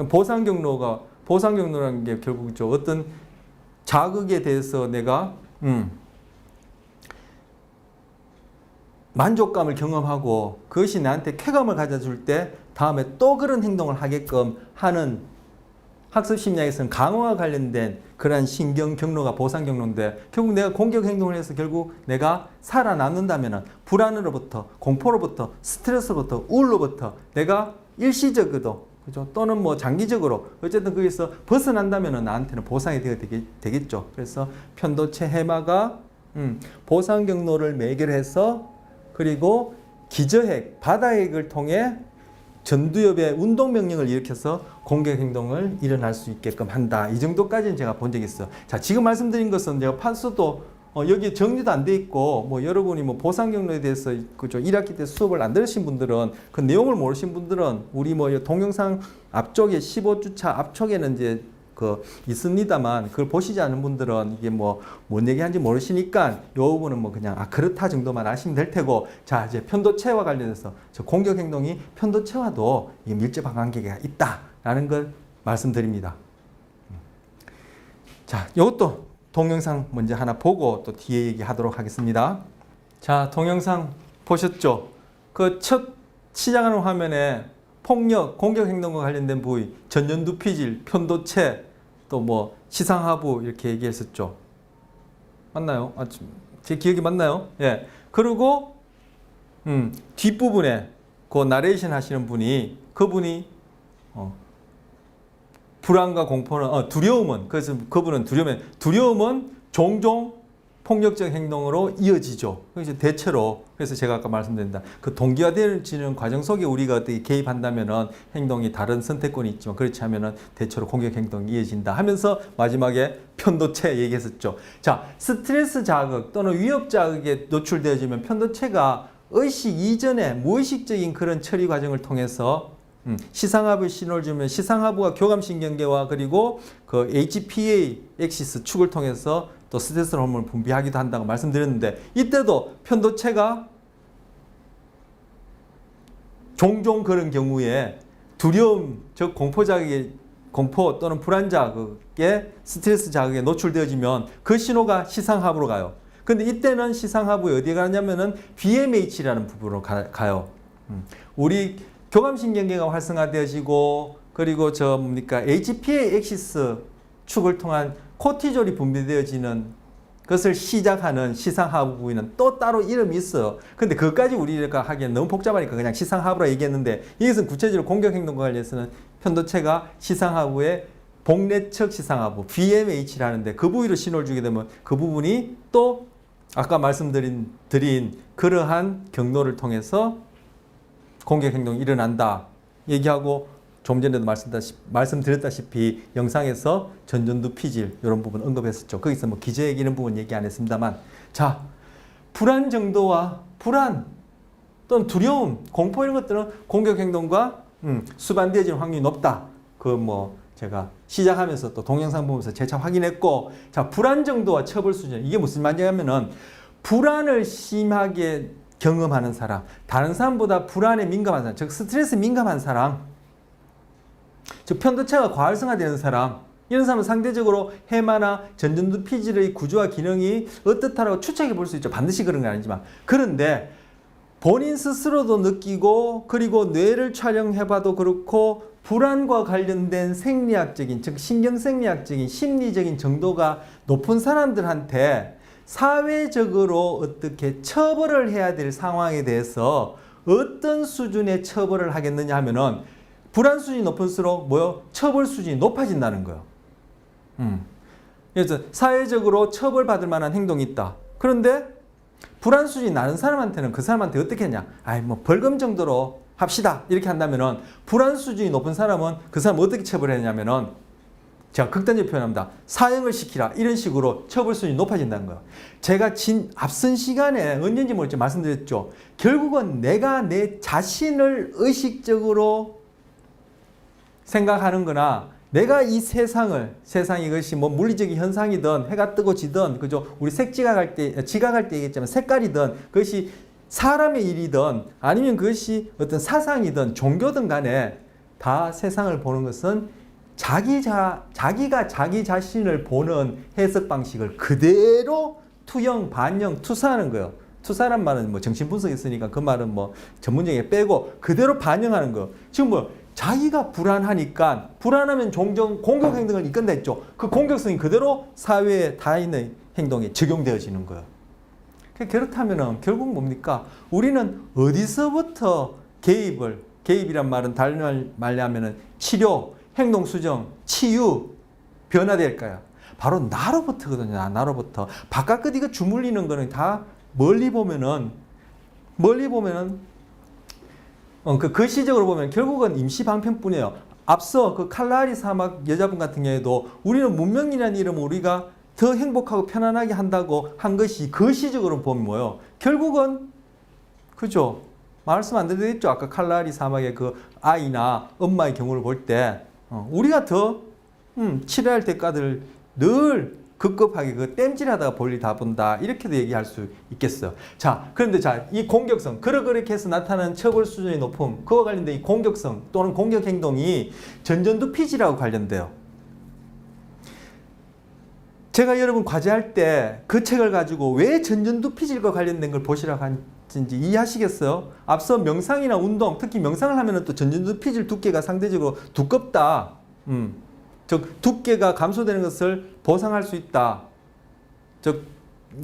보상경로라는 게 결국 어떤 자극에 대해서 내가 만족감을 경험하고 그것이 나한테 쾌감을 가져줄 때 다음에 또 그런 행동을 하게끔 하는 학습심리학에서는 강화와 관련된 그러한 신경 경로가 보상 경로인데 결국 내가 공격 행동을 해서 결국 내가 살아남는다면 불안으로부터 공포로부터 스트레스로부터 우울로부터 내가 일시적으로 그죠? 또는 장기적으로 어쨌든 거기서 벗어난다면 나한테는 보상이 되겠죠. 그래서 편도체 해마가 보상 경로를 매결해서 그리고 기저핵, 바다핵을 통해 전두엽에 운동 명령을 일으켜서 공격 행동을 일어날 수 있게끔 한다. 이 정도까지는 제가 본 적이 있어요. 자, 지금 말씀드린 것은 제가 판수도 여기 정리도 안 돼 있고 뭐 여러분이 뭐 보상 경로에 대해서 그죠 1학기 때 수업을 안 들으신 분들은 그 내용을 모르신 분들은 우리 뭐 동영상 앞쪽에 15주차 앞쪽에는 이제 그 있습니다만 그걸 보시지 않은 분들은 이게 뭐 뭔 얘기하는지 모르시니까 요 부분은 뭐 그냥 그렇다 정도만 아시면 될 테고 자 이제 편도체와 관련해서 저 공격 행동이 편도체와도 밀접한 관계가 있다라는 걸 말씀드립니다. 자, 이것도 동영상 먼저 하나 보고 또 뒤에 얘기하도록 하겠습니다. 자, 동영상 보셨죠? 그 첫 시작하는 화면에 폭력, 공격 행동과 관련된 부위, 전연두피질, 편도체, 또 뭐 시상하부 이렇게 얘기했었죠. 맞나요? 제 기억이 맞나요? 예. 그리고 뒷부분에 그 나레이션 하시는 분이 그분이 불안과 공포는 두려움은 그래서 그분은 두려움은 종종 폭력적 행동으로 이어지죠. 그래서 대체로 그래서 제가 아까 말씀드린다. 그 동기화되는 과정 속에 우리가 어떻게 개입한다면은 행동이 다른 선택권이 있지만 그렇지 않으면은 대체로 공격 행동이 이어진다 하면서 마지막에 편도체 얘기했었죠. 자, 스트레스 자극 또는 위협 자극에 노출되어지면 편도체가 의식 이전에 무의식적인 그런 처리 과정을 통해서 시상하부에 신호를 주면 시상하부가 교감신경계와 그리고 그 HPA 액시스 축을 통해서 또 스트레스 호르몬을 분비하기도 한다고 말씀드렸는데 이때도 편도체가 종종 그런 경우에 두려움, 즉 공포 또는 불안 자극에 스트레스 자극에 노출되어지면 그 신호가 시상하부로 가요. 근데 이때는 시상하부에 어디에 가냐면은 BMH라는 부분으로 가요. 우리 교감신경계가 활성화되어지고 그리고 HPA 액시스 축을 통한 코티졸이 분비되어지는 것을 시작하는 시상하부 부위는 또 따로 이름이 있어요. 근데 그것까지 우리가 하기엔 너무 복잡하니까 그냥 시상하부라 얘기했는데 이것은 구체적으로 공격행동과 관련해서는 편도체가 시상하부의 복내측 시상하부 BMH라는데 그 부위로 신호를 주게 되면 그 부분이 또 아까 말씀드린 그러한 경로를 통해서 공격행동이 일어난다 얘기하고 좀 전에도 말씀드렸다시피 영상에서 전전두피질 이런 부분 언급했었죠. 거기서 뭐 기저핵 이런 부분 얘기 안 했습니다만 자, 불안 정도와 불안 또는 두려움, 공포 이런 것들은 공격행동과 수반되어질 확률이 높다. 그 뭐 제가 시작하면서 또 동영상 보면서 재차 확인했고 자, 불안 정도와 처벌 수준 이게 무슨 말이냐면은 불안을 심하게 경험하는 사람, 다른 사람보다 불안에 민감한 사람, 즉 스트레스 민감한 사람, 즉 편도체가 과활성화되는 사람, 이런 사람은 상대적으로 해마나 전전두피질의 구조와 기능이 어떻다라고 추측해 볼 수 있죠. 반드시 그런 건 아니지만. 그런데 본인 스스로도 느끼고 그리고 뇌를 촬영해봐도 그렇고 불안과 관련된 생리학적인, 즉 신경생리학적인 심리적인 정도가 높은 사람들한테 사회적으로 어떻게 처벌을 해야 될 상황에 대해서 어떤 수준의 처벌을 하겠느냐 하면은 불안 수준이 높을수록 처벌 수준이 높아진다는 거예요. 그래서 사회적으로 처벌받을 만한 행동이 있다. 그런데 불안 수준이 낮은 사람한테는 그 사람한테 어떻게 했냐? 뭐 벌금 정도로 합시다. 이렇게 한다면은 불안 수준이 높은 사람은 그 사람 어떻게 처벌했냐면은 제가 극단적으로 표현합니다. 사형을 시키라. 이런 식으로 처벌 수준이 높아진다는 거예요. 제가 앞선 시간에 언젠지 모르겠지만 말씀드렸죠. 결국은 내가 내 자신을 의식적으로 생각하는 거나 내가 이 세상이 이것이 뭐 물리적인 현상이든 해가 뜨고 지든 그죠? 우리 지각할 때 얘기했지만 색깔이든 그것이 사람의 일이든 아니면 그것이 어떤 사상이든 종교든 간에 다 세상을 보는 것은 자기가 자기 자신을 보는 해석 방식을 그대로 투영, 반영, 투사하는 거예요. 투사란 말은 뭐 정신분석이 있으니까 그 말은 뭐 전문적인 빼고 그대로 반영하는 거예요. 지금 뭐 자기가 불안하니까 불안하면 종종 공격 행동을 이끈다 했죠. 그 공격성이 그대로 사회의 타인의 행동에 적용되어지는 거예요. 그렇다면 결국 뭡니까? 우리는 어디서부터 개입이란 말은 다른 말로 하면 치료, 행동 수정, 치유, 변화될까요? 바로 나로부터거든요. 나로부터. 바깥 끝 이거 주물리는 거는 다 멀리 보면은 그 시적으로 보면 결국은 임시 방편뿐이에요. 앞서 그 칼라리 사막 여자분 같은 경우에도 우리는 문명이라는 이름을 우리가 더 행복하고 편안하게 한다고 한 것이 그 시적으로 보면 뭐예요? 결국은 그죠? 말씀 안 드렸죠? 아까 칼라리 사막의 그 아이나 엄마의 경우를 볼 때 우리가 더 치료할 대가들 늘 급급하게 그 땜질하다가 볼일 다 본다 이렇게도 얘기할 수 있겠어요. 자, 그런데 이 공격성 그렇게 해서 나타나는 처벌 수준의 높음 그와 관련된 이 공격성 또는 공격 행동이 전전두 피지라고 관련돼요. 제가 여러분 과제할 때 그 책을 가지고 왜 전전두 피질과 관련된 걸 보시라고 한지 이해하시겠어요? 앞서 명상이나 운동, 특히 명상을 하면 또 전전두 피질 두께가 상대적으로 두껍다. 즉 두께가 감소되는 것을 보상할 수 있다. 즉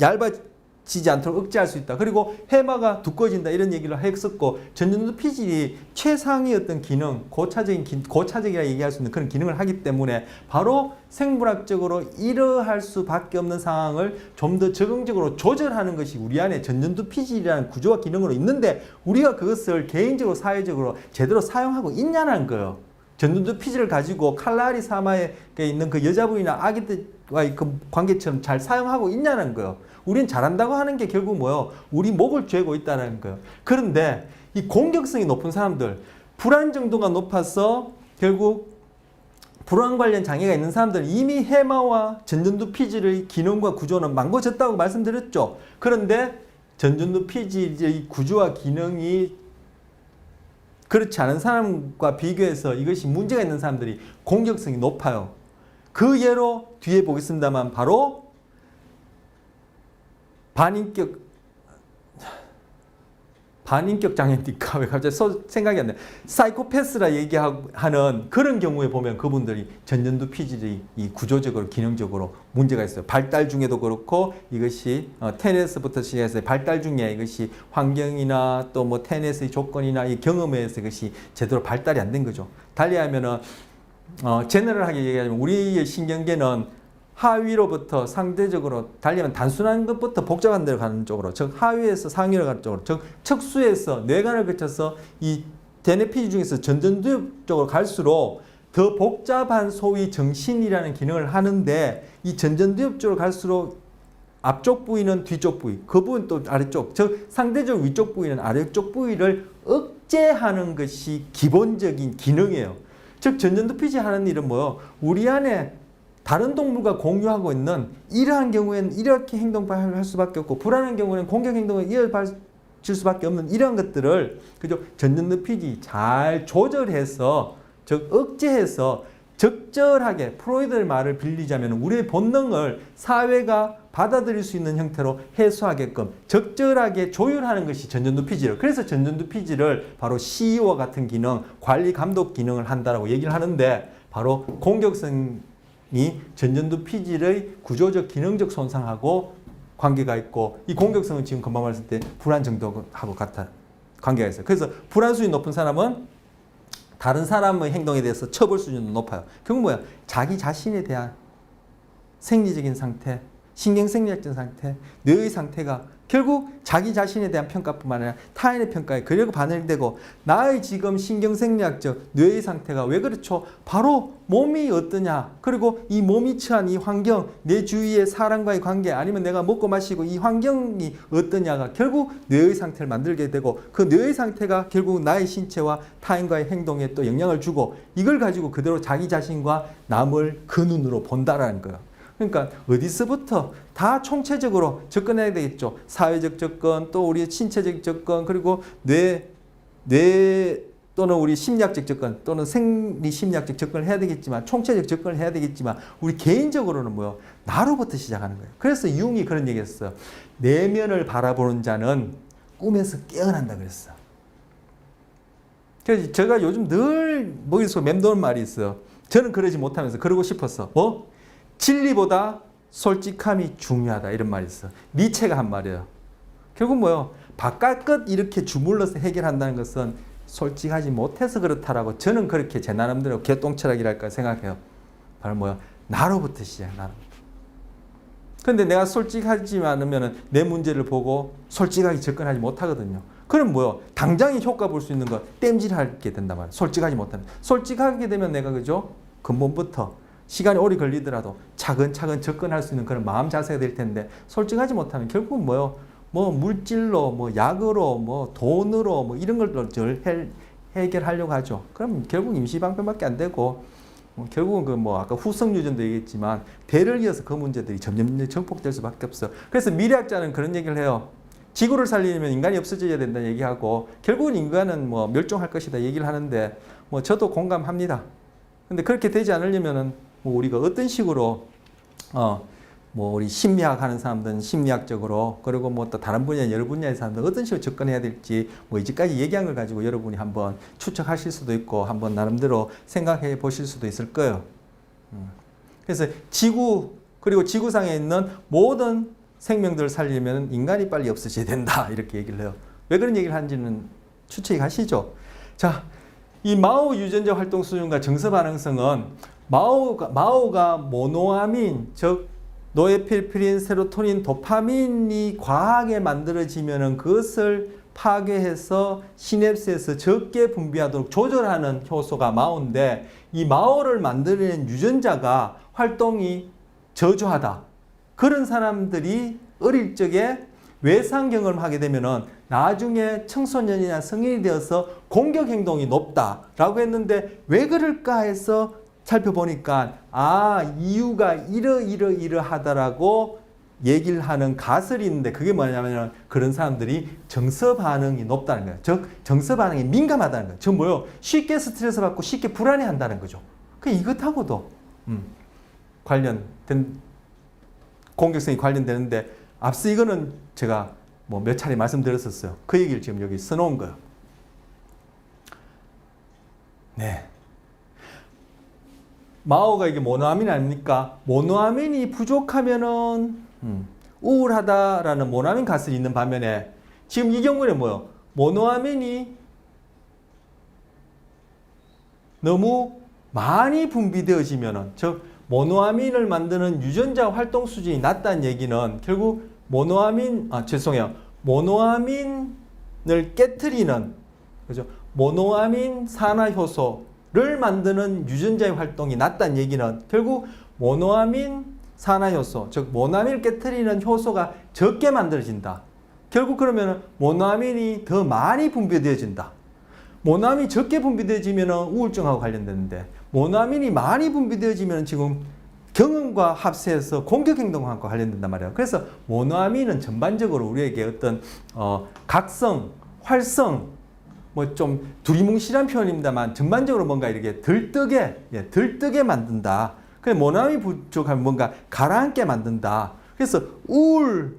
얇아지지 않도록 억제할 수 있다. 그리고 해마가 두꺼워진다 이런 얘기를 했었고 전전두 피질이 최상의 어떤 기능, 고차적이라 얘기할 수 있는 그런 기능을 하기 때문에 바로 생물학적으로 이러할 수밖에 없는 상황을 좀 더 적응적으로 조절하는 것이 우리 안에 전전두 피질이라는 구조와 기능으로 있는데 우리가 그것을 개인적으로 사회적으로 제대로 사용하고 있냐는 거예요. 전전두 피질을 가지고 칼라리 사마에 있는 그 여자분이나 아기들과의 그 관계처럼 잘 사용하고 있냐는 거예요. 우린 잘한다고 하는 게 결국 뭐예요? 우리 목을 죄고 있다는 거예요. 그런데 이 공격성이 높은 사람들, 불안 정도가 높아서 결국 불안 관련 장애가 있는 사람들은 이미 해마와 전전두 피질의 기능과 구조는 망가졌다고 말씀드렸죠. 그런데 전전두 피질의 구조와 기능이 그렇지 않은 사람과 비교해서 이것이 문제가 있는 사람들이 공격성이 높아요. 그 예로 뒤에 보겠습니다만 바로 반인격 장애니까 왜 갑자기 생각이 안 나요. 사이코패스라 얘기하는 그런 경우에 보면 그분들이 전전두 피질이 이 구조적으로 기능적으로 문제가 있어요. 발달 중에도 그렇고 이것이 테니스부터 시작해서 발달 중에 이것이 환경이나 또 뭐 테니스의 조건이나 이 경험에 의해서 이것이 제대로 발달이 안 된 거죠. 달리하면은 제너럴하게 얘기하자면 우리의 신경계는 하위로부터 상대적으로 달리면 단순한 것부터 복잡한 데로 가는 쪽으로, 즉 하위에서 상위로 가는 쪽으로, 즉 척수에서 뇌관을 거쳐서 이 대뇌 피질 중에서 전전두 쪽으로 갈수록 더 복잡한 소위 정신이라는 기능을 하는데 이 전전두 쪽으로 갈수록 앞쪽 부위는 뒤쪽 부위, 그 부분 또 아래쪽, 즉 상대적 위쪽 부위는 아래쪽 부위를 억제하는 것이 기본적인 기능이에요. 즉 전전두 피질 하는 일은 뭐예요? 우리 안에 다른 동물과 공유하고 있는 이러한 경우에는 이렇게 행동을 할 수밖에 없고 불안한 경우에는 공격 행동을 이어질 수밖에 없는 이런 것들을 그죠? 전전두 피질이 잘 조절해서 즉 억제해서 적절하게 프로이드의 말을 빌리자면 우리의 본능을 사회가 받아들일 수 있는 형태로 해소하게끔 적절하게 조율하는 것이 전전두 피질이에요. 그래서 전전두 피질을 바로 CEO와 같은 기능, 관리 감독 기능을 한다라고 얘기를 하는데 바로 공격성이 전전두 피질의 구조적 기능적 손상하고 관계가 있고 이 공격성은 지금 금방 말했을 때 불안 정도하고 같아 관계가 있어요. 그래서 불안 수준이 높은 사람은 다른 사람의 행동에 대해서 처벌 수준도 높아요. 결국 뭐야? 자기 자신에 대한 생리적인 상태, 신경생리학적 상태, 뇌의 상태가 결국 자기 자신에 대한 평가뿐만 아니라 타인의 평가에 그리고 반영되고 나의 지금 신경생리학적 뇌의 상태가 왜 그렇죠? 바로 몸이 어떠냐 그리고 이 몸이 처한 이 환경 내 주위의 사람과의 관계 아니면 내가 먹고 마시고 이 환경이 어떠냐가 결국 뇌의 상태를 만들게 되고 그 뇌의 상태가 결국 나의 신체와 타인과의 행동에 또 영향을 주고 이걸 가지고 그대로 자기 자신과 남을 그 눈으로 본다라는 거예요. 그러니까 어디서부터 다 총체적으로 접근해야 되겠죠. 사회적 접근, 또 우리의 신체적 접근, 그리고 뇌 또는 우리 심리학적 접근, 또는 생리 심리학적 접근을 해야 되겠지만, 총체적 접근을 해야 되겠지만, 우리 개인적으로는 뭐요? 나로부터 시작하는 거예요. 그래서 융이 그런 얘기했어요. 내면을 바라보는 자는 꿈에서 깨어난다 그랬어요. 그래서 제가 요즘 늘 머릿속에 맴도는 말이 있어요. 저는 그러지 못하면서 그러고 싶었어. 뭐? 진리보다 솔직함이 중요하다 이런 말이 있어. 니체가 한 말이에요. 결국 뭐요? 바깥 것 이렇게 주물러서 해결한다는 것은 솔직하지 못해서 그렇다라고 저는 그렇게 제 나름대로 개똥철학이랄까 생각해요. 바로 뭐요? 나로부터 시작. 나로부터. 근데 내가 솔직하지 않으면 내 문제를 보고 솔직하게 접근하지 못하거든요. 그럼 뭐요? 당장에 효과 볼 수 있는 거 땜질하게 된단 말이에요. 솔직하지 못하면. 솔직하게 되면 내가 그죠? 근본부터 시간이 오래 걸리더라도 차근차근 접근할 수 있는 그런 마음 자세가 될 텐데 솔직하지 못하면 결국은 뭐요? 뭐 물질로, 뭐 약으로, 뭐 돈으로, 뭐 이런 걸로 해결하려고 하죠. 그럼 결국 임시방편밖에 안 되고 결국은 그 뭐 아까 후성 유전도 얘기했지만 대를 이어서 그 문제들이 점점 정폭될 수밖에 없어. 그래서 미래학자는 그런 얘기를 해요. 지구를 살리려면 인간이 없어져야 된다는 얘기하고 결국은 인간은 뭐 멸종할 것이다 얘기를 하는데 뭐 저도 공감합니다. 근데 그렇게 되지 않으려면은 뭐 우리가 어떤 식으로 뭐 우리 심리학 하는 사람들은 심리학적으로 그리고 뭐 또 다른 분야 여러 분야의 사람들 어떤 식으로 접근해야 될지 뭐 이제까지 얘기한 걸 가지고 여러분이 한번 추측하실 수도 있고 한번 나름대로 생각해 보실 수도 있을 거예요. 그래서 지구 그리고 지구상에 있는 모든 생명들을 살리려면 인간이 빨리 없어져야 된다 이렇게 얘기를 해요. 왜 그런 얘기를 하는지는 추측이 가시죠. 자, 이 마오 유전자 활동 수준과 정서 반응성은 마오가 모노아민 즉 노에필프린, 세로토닌, 도파민이 과하게 만들어지면은 그것을 파괴해서 시냅스에서 적게 분비하도록 조절하는 효소가 마오인데 이 마오를 만들어낸 유전자가 활동이 저조하다. 그런 사람들이 어릴 적에 외상 경험을 하게 되면은 나중에 청소년이나 성인이 되어서 공격 행동이 높다라고 했는데 왜 그럴까 해서 살펴보니까 이유가 이러하다라고 얘기를 하는 가설이 있는데 그게 뭐냐면 그런 사람들이 정서 반응이 높다는 거예요. 즉 정서 반응이 민감하다는 거예요. 즉 뭐요? 쉽게 스트레스 받고 쉽게 불안해한다는 거죠. 그 이것하고도 관련된 공격성이 관련되는데 앞서 이거는 제가 뭐 몇 차례 말씀드렸었어요. 그 얘기를 지금 여기 써놓은 거예요. 네. 마오가 이게 모노아민 아닙니까? 모노아민이 부족하면은 우울하다라는 모노아민 가설이 있는 반면에 지금 이 경우는 뭐요? 모노아민이 너무 많이 분비되어지면은 즉 모노아민을 만드는 유전자 활동 수준이 낮다는 얘기는 결국 모노아민을 깨트리는 그죠? 모노아민 산화 효소를 만드는 유전자의 활동이 낮다는 얘기는 결국 모노아민 산화 효소, 즉 모노아민을 깨트리는 효소가 적게 만들어진다. 결국 그러면 모노아민이 더 많이 분비되어진다. 모노아민이 적게 분비되어지면 우울증하고 관련되는데 모노아민이 많이 분비되어지면 지금 경험과 합세해서 공격 행동과 관련된단 말이에요. 그래서 모노아민은 전반적으로 우리에게 어떤 각성, 활성, 뭐 좀 두리뭉실한 표현입니다만 전반적으로 뭔가 이렇게 들뜨게 만든다. 그래서 모노아민 부족하면 뭔가 가라앉게 만든다. 그래서 우울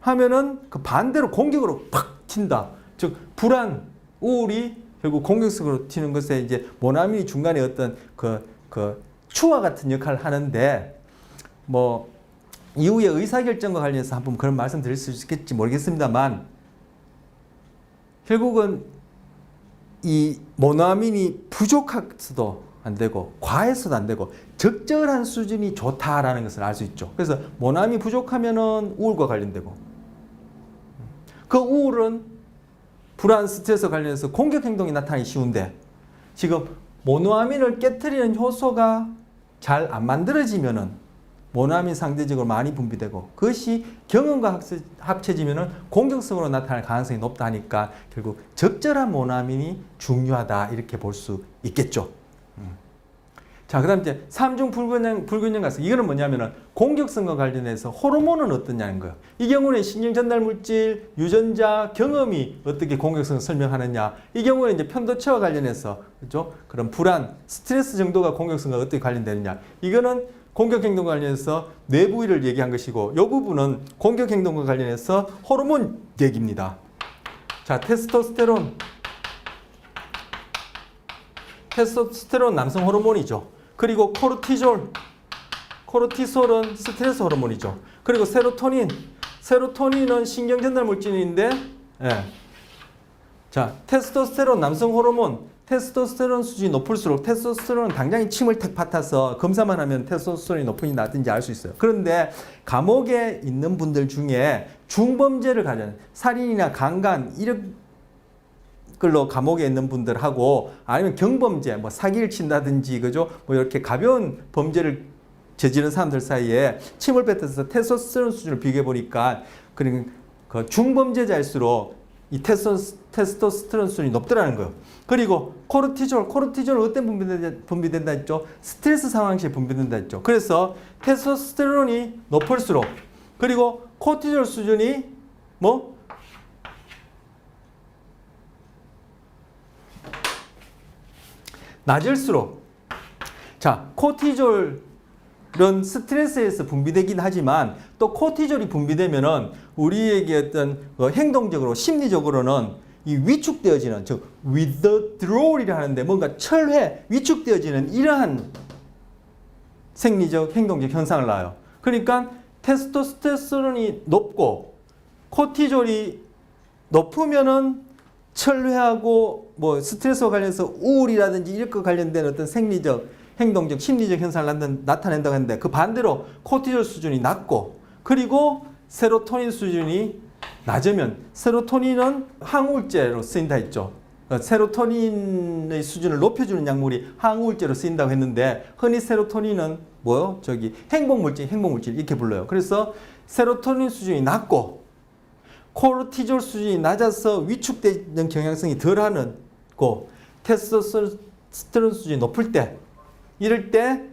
하면은 그 반대로 공격으로 팍 튄다. 즉 불안, 우울이 결국 공격성으로 튀는 것에 이제 모노아민이 중간에 어떤 그 추와 같은 역할을 하는데 뭐 이후에 의사결정과 관련해서 한번 그런 말씀 드릴 수 있을지 모르겠습니다만 결국은 이 모노아민이 부족해서도 안 되고 과해서도 안 되고 적절한 수준이 좋다라는 것을 알 수 있죠. 그래서 모노아민이 부족하면은 우울과 관련되고 그 우울은 불안, 스트레스 관련해서 공격 행동이 나타나기 쉬운데 지금 모노아민을 깨트리는 효소가 잘 안 만들어지면은 모노아민 상대적으로 많이 분비되고 그것이 경험과 합쳐지면은 공격성으로 나타날 가능성이 높다 하니까 결국 적절한 모노아민이 중요하다 이렇게 볼 수 있겠죠. 자, 그 다음 이제 3중 불균형 가설. 이거는 뭐냐면은 공격성과 관련해서 호르몬은 어떠냐는 거예요. 이 경우는 신경 전달 물질, 유전자, 경험이 어떻게 공격성을 설명하느냐. 이 경우는 이제 편도체와 관련해서 그죠? 그런 불안, 스트레스 정도가 공격성과 어떻게 관련되느냐. 이거는 공격 행동과 관련해서 뇌부위를 얘기한 것이고 이 부분은 공격 행동과 관련해서 호르몬 얘기입니다. 자, 테스토스테론 남성 호르몬이죠. 그리고 코르티솔은 스트레스 호르몬이죠. 그리고 세로토닌은 신경 전달 물질인데, 자, 테스토스테론 남성 호르몬, 테스토스테론 수준이 높을수록 테스토스테론은 당장에 침을 탁 뱉어서 검사만 하면 테스토스테론이 높은지 낮은지 알 수 있어요. 그런데 감옥에 있는 분들 중에 중범죄를 가진 살인이나 강간 이런 걸로 감옥에 있는 분들하고 아니면 경범죄, 뭐 사기를 친다든지 그죠? 뭐 이렇게 가벼운 범죄를 저지른 사람들 사이에 침을 뱉어서 테스토스테론 수준을 비교해 보니까 그 중범죄자일수록 이 테스토스테론 수준이 높더라는 거예요. 그리고 코르티졸은 어떤 분비된다 했죠? 스트레스 상황 시에 분비된다 했죠. 그래서 테스토스테론이 높을수록 그리고 코르티졸 수준이 뭐 낮을수록 자, 코르티졸은 스트레스에서 분비되긴 하지만 또 코르티졸이 분비되면은 우리에게 어떤 행동적으로 심리적으로는 이 위축되어지는 즉 withdrawal이라 하는데 뭔가 철회 위축되어지는 이러한 생리적 행동적 현상을 낳아요. 그러니까 테스토스테론이 높고 코르티졸이 높으면은 철회하고 뭐 스트레스와 관련해서 우울이라든지 이런 거 관련된 어떤 생리적 행동적 심리적 현상을 나타낸다고 했는데 그 반대로 코르티졸 수준이 낮고 그리고 세로토닌 수준이 낮으면 세로토닌은 항우울제로 쓰인다 했죠. 세로토닌의 수준을 높여주는 약물이 항우울제로 쓰인다고 했는데 흔히 세로토닌은 뭐요? 저기 행복물질 이렇게 불러요. 그래서 세로토닌 수준이 낮고 코르티졸 수준이 낮아서 위축되는 경향성이 덜하는 고 테스토스테론 수준이 높을 때 이럴 때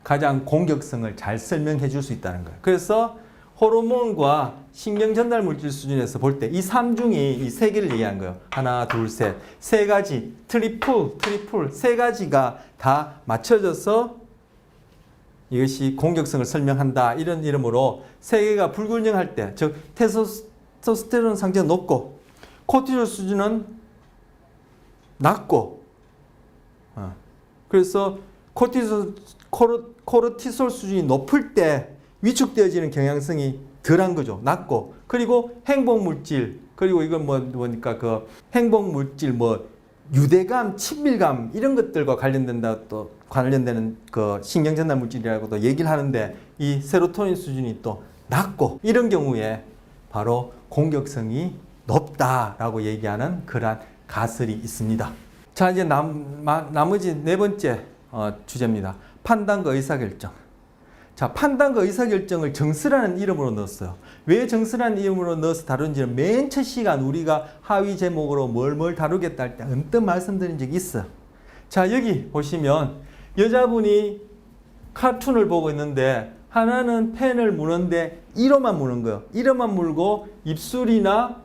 가장 공격성을 잘 설명해 줄 수 있다는 거예요. 그래서 호르몬과 신경 전달 물질 수준에서 볼 때 이 3중이 이 세 개를 얘기한 거예요. 하나, 둘, 셋. 세 가지, 트리플, 세 가지가 다 맞춰져서 이것이 공격성을 설명한다. 이런 이름으로 세 개가 불균형할 때, 즉 테스토스테론 상태가 높고 코르티졸 수준은 낮고 그래서 코르티솔 수준이 높을 때 위축되어지는 경향성이 덜한 거죠. 낮고 그리고 행복물질 그리고 이건 뭐니까 그 행복물질 뭐 유대감, 친밀감 이런 것들과 또 관련되는 그 신경전달 물질이라고도 얘기를 하는데 이 세로토닌 수준이 또 낮고 이런 경우에 바로 공격성이 높다라고 얘기하는 그러한 가설이 있습니다. 자, 이제 나머지 네 번째 주제입니다. 판단과 의사결정. 자, 판단과 의사결정을 정스라는 이름으로 넣었어요. 왜 정스라는 이름으로 넣어서 다룬지는 맨 첫 시간 우리가 하위 제목으로 뭘 다루겠다 할 때 언뜻 말씀드린 적이 있어요. 자, 여기 보시면 여자분이 카툰을 보고 있는데 하나는 펜을 무는데 1호만 무는 거예요. 1호만 물고 입술이나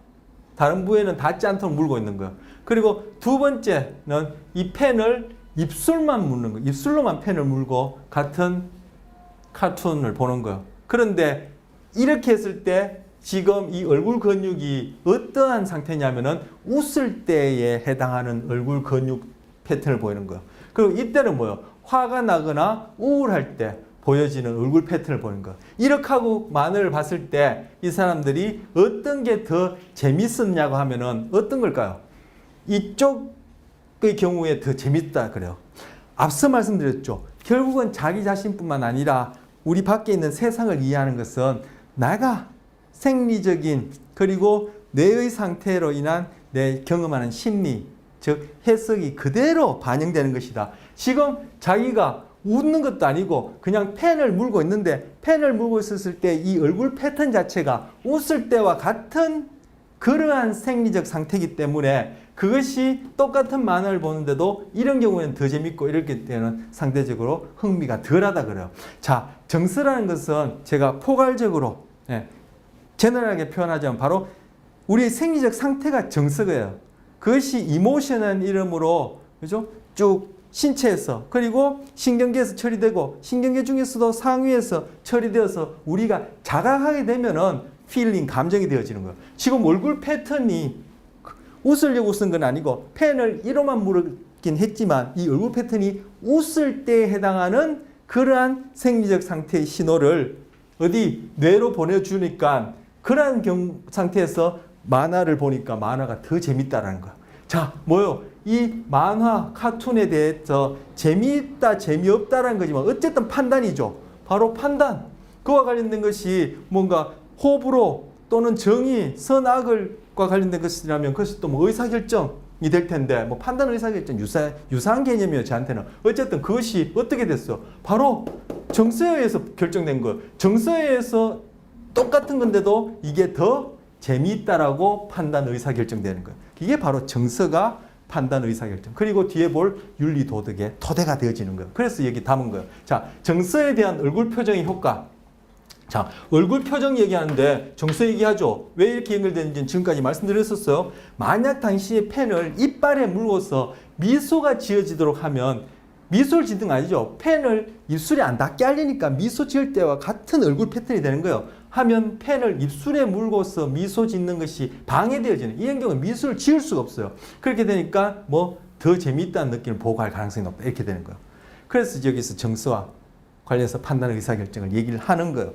다른 부위에는 닿지 않도록 물고 있는 거예요. 그리고 두 번째는 이 펜을 입술만 무는 거예요. 입술로만 펜을 물고 같은 카툰을 보는 거예요. 그런데 이렇게 했을 때 지금 이 얼굴 근육이 어떠한 상태냐면은 웃을 때에 해당하는 얼굴 근육 패턴을 보이는 거예요. 그리고 이때는 뭐예요? 화가 나거나 우울할 때 보여지는 얼굴 패턴을 보는 거예요. 이렇게 하고 만을 봤을 때 이 사람들이 어떤 게 더 재밌었냐고 하면은 어떤 걸까요? 이쪽의 경우에 더 재밌다 그래요. 앞서 말씀드렸죠. 결국은 자기 자신뿐만 아니라 우리 밖에 있는 세상을 이해하는 것은 나가 생리적인 그리고 뇌의 상태로 인한 내 경험하는 심리, 즉 해석이 그대로 반영되는 것이다. 지금 자기가 웃는 것도 아니고 그냥 펜을 물고 있는데 펜을 물고 있었을 때 이 얼굴 패턴 자체가 웃을 때와 같은 그러한 생리적 상태이기 때문에 그것이 똑같은 만화를 보는데도 이런 경우에는 더 재밌고 이렇게 되면 상대적으로 흥미가 덜하다 그래요. 자, 정서라는 것은 제가 포괄적으로 제너럴하게 표현하자면 바로 우리의 생리적 상태가 정서예요. 그것이 이모션이라는 이름으로 그죠? 쭉 신체에서 그리고 신경계에서 처리되고 신경계 중에서도 상위에서 처리되어서 우리가 자각하게 되면은 필링, 감정이 되어지는 거예요. 지금 얼굴 패턴이 웃으려고 웃은 건 아니고 펜을 1호만 물었긴 했지만 이 얼굴 패턴이 웃을 때에 해당하는 그러한 생리적 상태의 신호를 어디 뇌로 보내주니까 그러한 상태에서 만화를 보니까 만화가 더 재밌다라는 거예요. 자, 뭐요? 이 만화, 카툰에 대해서 재미있다, 재미없다라는 거지만 어쨌든 판단이죠. 바로 판단. 그와 관련된 것이 뭔가 호불호 또는 정의, 선악을과 관련된 것이라면 그것이 또 뭐 의사결정이 될 텐데 뭐 판단, 의사결정 유사한 개념이에요. 저한테는. 어쨌든 그것이 어떻게 됐어? 바로 정서에 의해서 결정된 거. 정서에 의해서 똑같은 건데도 이게 더 재미있다라고 판단, 의사결정되는 거예요. 이게 바로 정서가 판단, 의사결정. 그리고 뒤에 볼 윤리, 도덕의 토대가 되어지는 거예요. 그래서 여기 담은 거예요. 자, 정서에 대한 얼굴 표정의 효과. 자, 얼굴 표정 얘기하는데 정서 얘기하죠. 왜 이렇게 연결되는지는 지금까지 말씀드렸었어요. 만약 당신의 펜을 이빨에 물고서 미소가 지어지도록 하면 미소를 짓는 거 아니죠. 펜을 입술에 안 닿게 하려니까 미소 지을 때와 같은 얼굴 패턴이 되는 거예요. 하면 펜을 입술에 물고서 미소 짓는 것이 방해되어지는, 이런 경우는 미소를 지을 수가 없어요. 그렇게 되니까 뭐 더 재미있다는 느낌을 보고할 가능성이 높다, 이렇게 되는 거예요. 그래서 여기서 정서와 관련해서 판단, 의사결정을 얘기를 하는 거예요.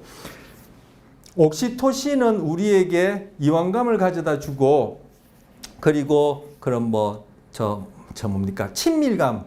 옥시토신은 우리에게 이완감을 가져다 주고, 그리고 그런 뭡니까? 친밀감,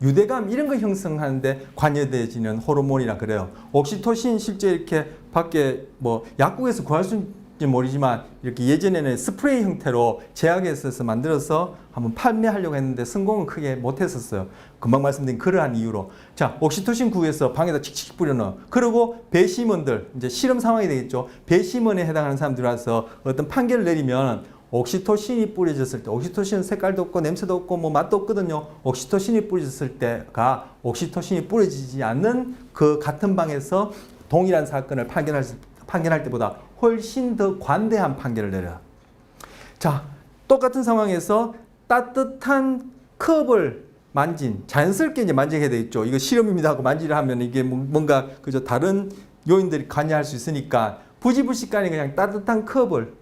유대감 이런 거 형성하는데 관여되어지는 호르몬이라 그래요. 옥시토신 실제 이렇게 밖에 뭐 약국에서 구할 수 있는지 모르지만 이렇게 예전에는 스프레이 형태로 제약회사에서 만들어서 한번 판매하려고 했는데 성공은 크게 못했었어요. 금방 말씀드린 그러한 이유로. 자, 옥시토신 구해서 방에다 칙칙 뿌려넣어. 그리고 배심원들, 이제 실험 상황이 되겠죠. 배심원에 해당하는 사람들 와서 어떤 판결을 내리면 옥시토신이 뿌려졌을 때, 옥시토신은 색깔도 없고 냄새도 없고 뭐 맛도 없거든요. 옥시토신이 뿌려졌을 때가 옥시토신이 뿌려지지 않는 그 같은 방에서 동일한 사건을 판결할 때보다 훨씬 더 관대한 판결을 내려요. 자, 똑같은 상황에서 따뜻한 컵을 자연스럽게 이제 만지게 돼 있죠. 이거 실험입니다 하고 만지려 하면 이게 뭔가 그저 다른 요인들이 관여할 수 있으니까 부지불식간에 그냥 따뜻한 컵을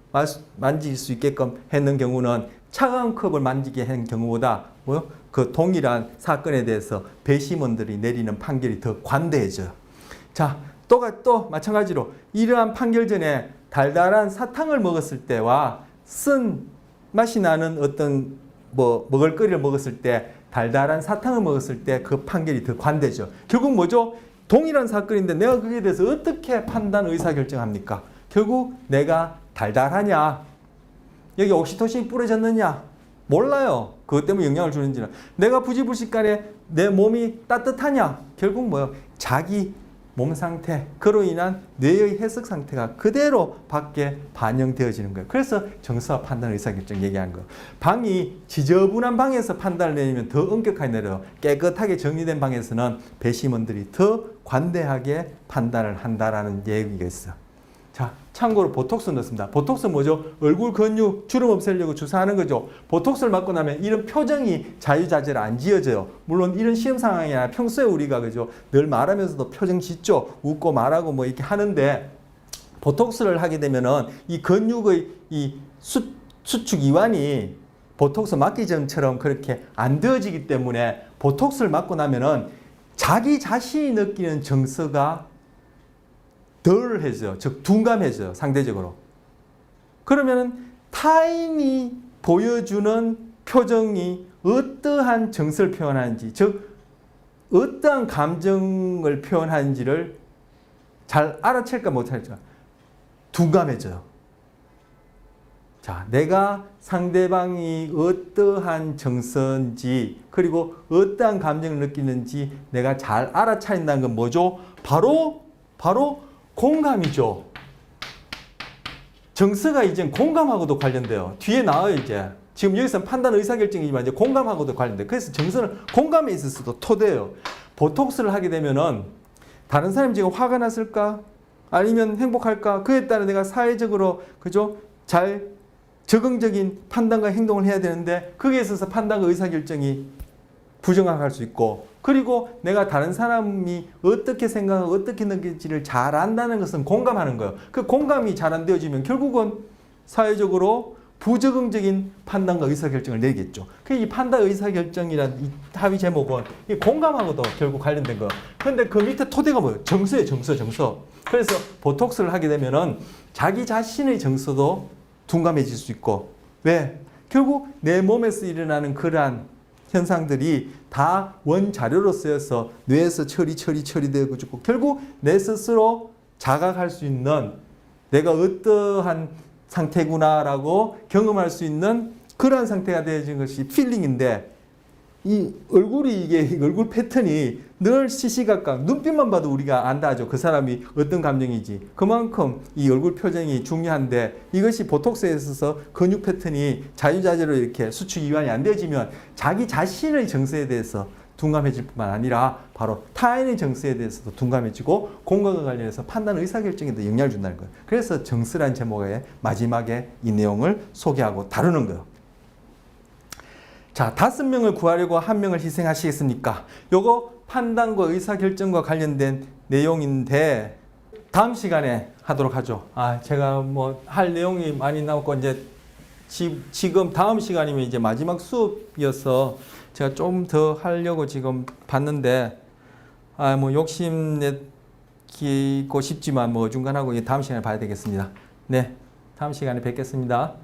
만질 수 있게끔 했는 경우는 차가운 컵을 만지게 한 경우보다 그 동일한 사건에 대해서 배심원들이 내리는 판결이 더 관대해져요. 자, 또 마찬가지로 이러한 판결 전에 달달한 사탕을 먹었을 때와 쓴 맛이 나는 어떤 먹을거리를 먹었을 때, 달달한 사탕을 먹었을 때 그 판결이 더 관대죠. 결국 뭐죠? 동일한 사건인데 내가 그에 대해서 어떻게 판단, 의사결정합니까? 결국 내가 달달하냐, 여기 옥시토신이 뿌려졌느냐, 몰라요. 그것 때문에 영향을 주는지는. 내가 부지불식간에 내 몸이 따뜻하냐, 결국 자기 몸 상태, 그로 인한 뇌의 해석 상태가 그대로 밖에 반영되어지는 거예요. 그래서 정서와 판단, 의사결정 얘기하는 거예요. 방이 지저분한 방에서 판단을 내리면 더 엄격하게 내려요. 깨끗하게 정리된 방에서는 배심원들이 더 관대하게 판단을 한다라는 얘기가 있어요. 자, 참고로 보톡스 넣습니다. 보톡스 뭐죠? 얼굴 근육, 주름 없애려고 주사하는 거죠. 보톡스를 맞고 나면 이런 표정이 자유자재로 안 지어져요. 물론 이런 시험 상황이나 평소에 우리가 그죠? 늘 말하면서도 표정 짓죠. 웃고 말하고 뭐 이렇게 하는데, 보톡스를 하게 되면은 이 근육의 이 수축 이완이 보톡스 맞기 전처럼 그렇게 안 되어지기 때문에 보톡스를 맞고 나면은 자기 자신이 느끼는 정서가 덜해져요. 즉 둔감해져요. 상대적으로. 그러면은 타인이 보여주는 표정이 어떠한 정서를 표현하는지, 즉 어떠한 감정을 표현하는지를 잘 알아챌까 못할까, 둔감해져요. 자, 내가 상대방이 어떠한 정서인지 그리고 어떠한 감정을 느끼는지 내가 잘 알아차린다는 건 뭐죠? 바로 공감이죠. 정서가 이제 공감하고도 관련돼요. 뒤에 나와요, 이제. 지금 여기서는 판단, 의사결정이지만 이제 공감하고도 관련돼요. 그래서 정서는 공감에 있어서도 토대예요. 보톡스를 하게 되면은 다른 사람이 지금 화가 났을까? 아니면 행복할까? 그에 따라 내가 사회적으로, 그죠? 잘 적응적인 판단과 행동을 해야 되는데, 거기에 있어서 판단과 의사결정이 부정확할 수 있고, 그리고 내가 다른 사람이 어떻게 생각하고 어떻게 느낄지를 잘 안다는 것은 공감하는 거예요. 그 공감이 잘 안 되어지면 결국은 사회적으로 부적응적인 판단과 의사결정을 내겠죠. 이 판단, 의사결정이란 이 합의 제목은 이 공감하고도 결국 관련된 거예요. 그런데 그 밑에 토대가 뭐예요? 정서예요. 정서. 그래서 보톡스를 하게 되면은 자기 자신의 정서도 둔감해질 수 있고, 왜? 결국 내 몸에서 일어나는 그러한 현상들이 다 원자료로 쓰여서 뇌에서 처리되고 있고 결국 내 스스로 자각할 수 있는 내가 어떠한 상태구나라고 경험할 수 있는 그러한 상태가 되어진 것이 필링인데 이 얼굴이 이게 얼굴 패턴이 늘 시시각각 눈빛만 봐도 우리가 안다죠. 그 사람이 어떤 감정이지. 그만큼 이 얼굴 표정이 중요한데 이것이 보톡스에 있어서 근육 패턴이 자유자재로 이렇게 수축 이완이 안 되어지면 자기 자신의 정서에 대해서 둔감해질 뿐만 아니라 바로 타인의 정서에 대해서도 둔감해지고 공간과 관련해서 판단 의사결정에도 영향을 준다는 거예요. 그래서 정서라는 제목의 마지막에 이 내용을 소개하고 다루는 거예요. 자, 5명을 구하려고 1명을 희생하시겠습니까? 요거 판단과 의사결정과 관련된 내용인데 다음 시간에 하도록 하죠. 제가 뭐 할 내용이 많이 나오고 이제 지금 다음 시간이면 이제 마지막 수업이어서 제가 좀 더 하려고 지금 봤는데 뭐 욕심내고 싶지만 뭐 어중간하고 다음 시간에 봐야 되겠습니다. 네, 다음 시간에 뵙겠습니다.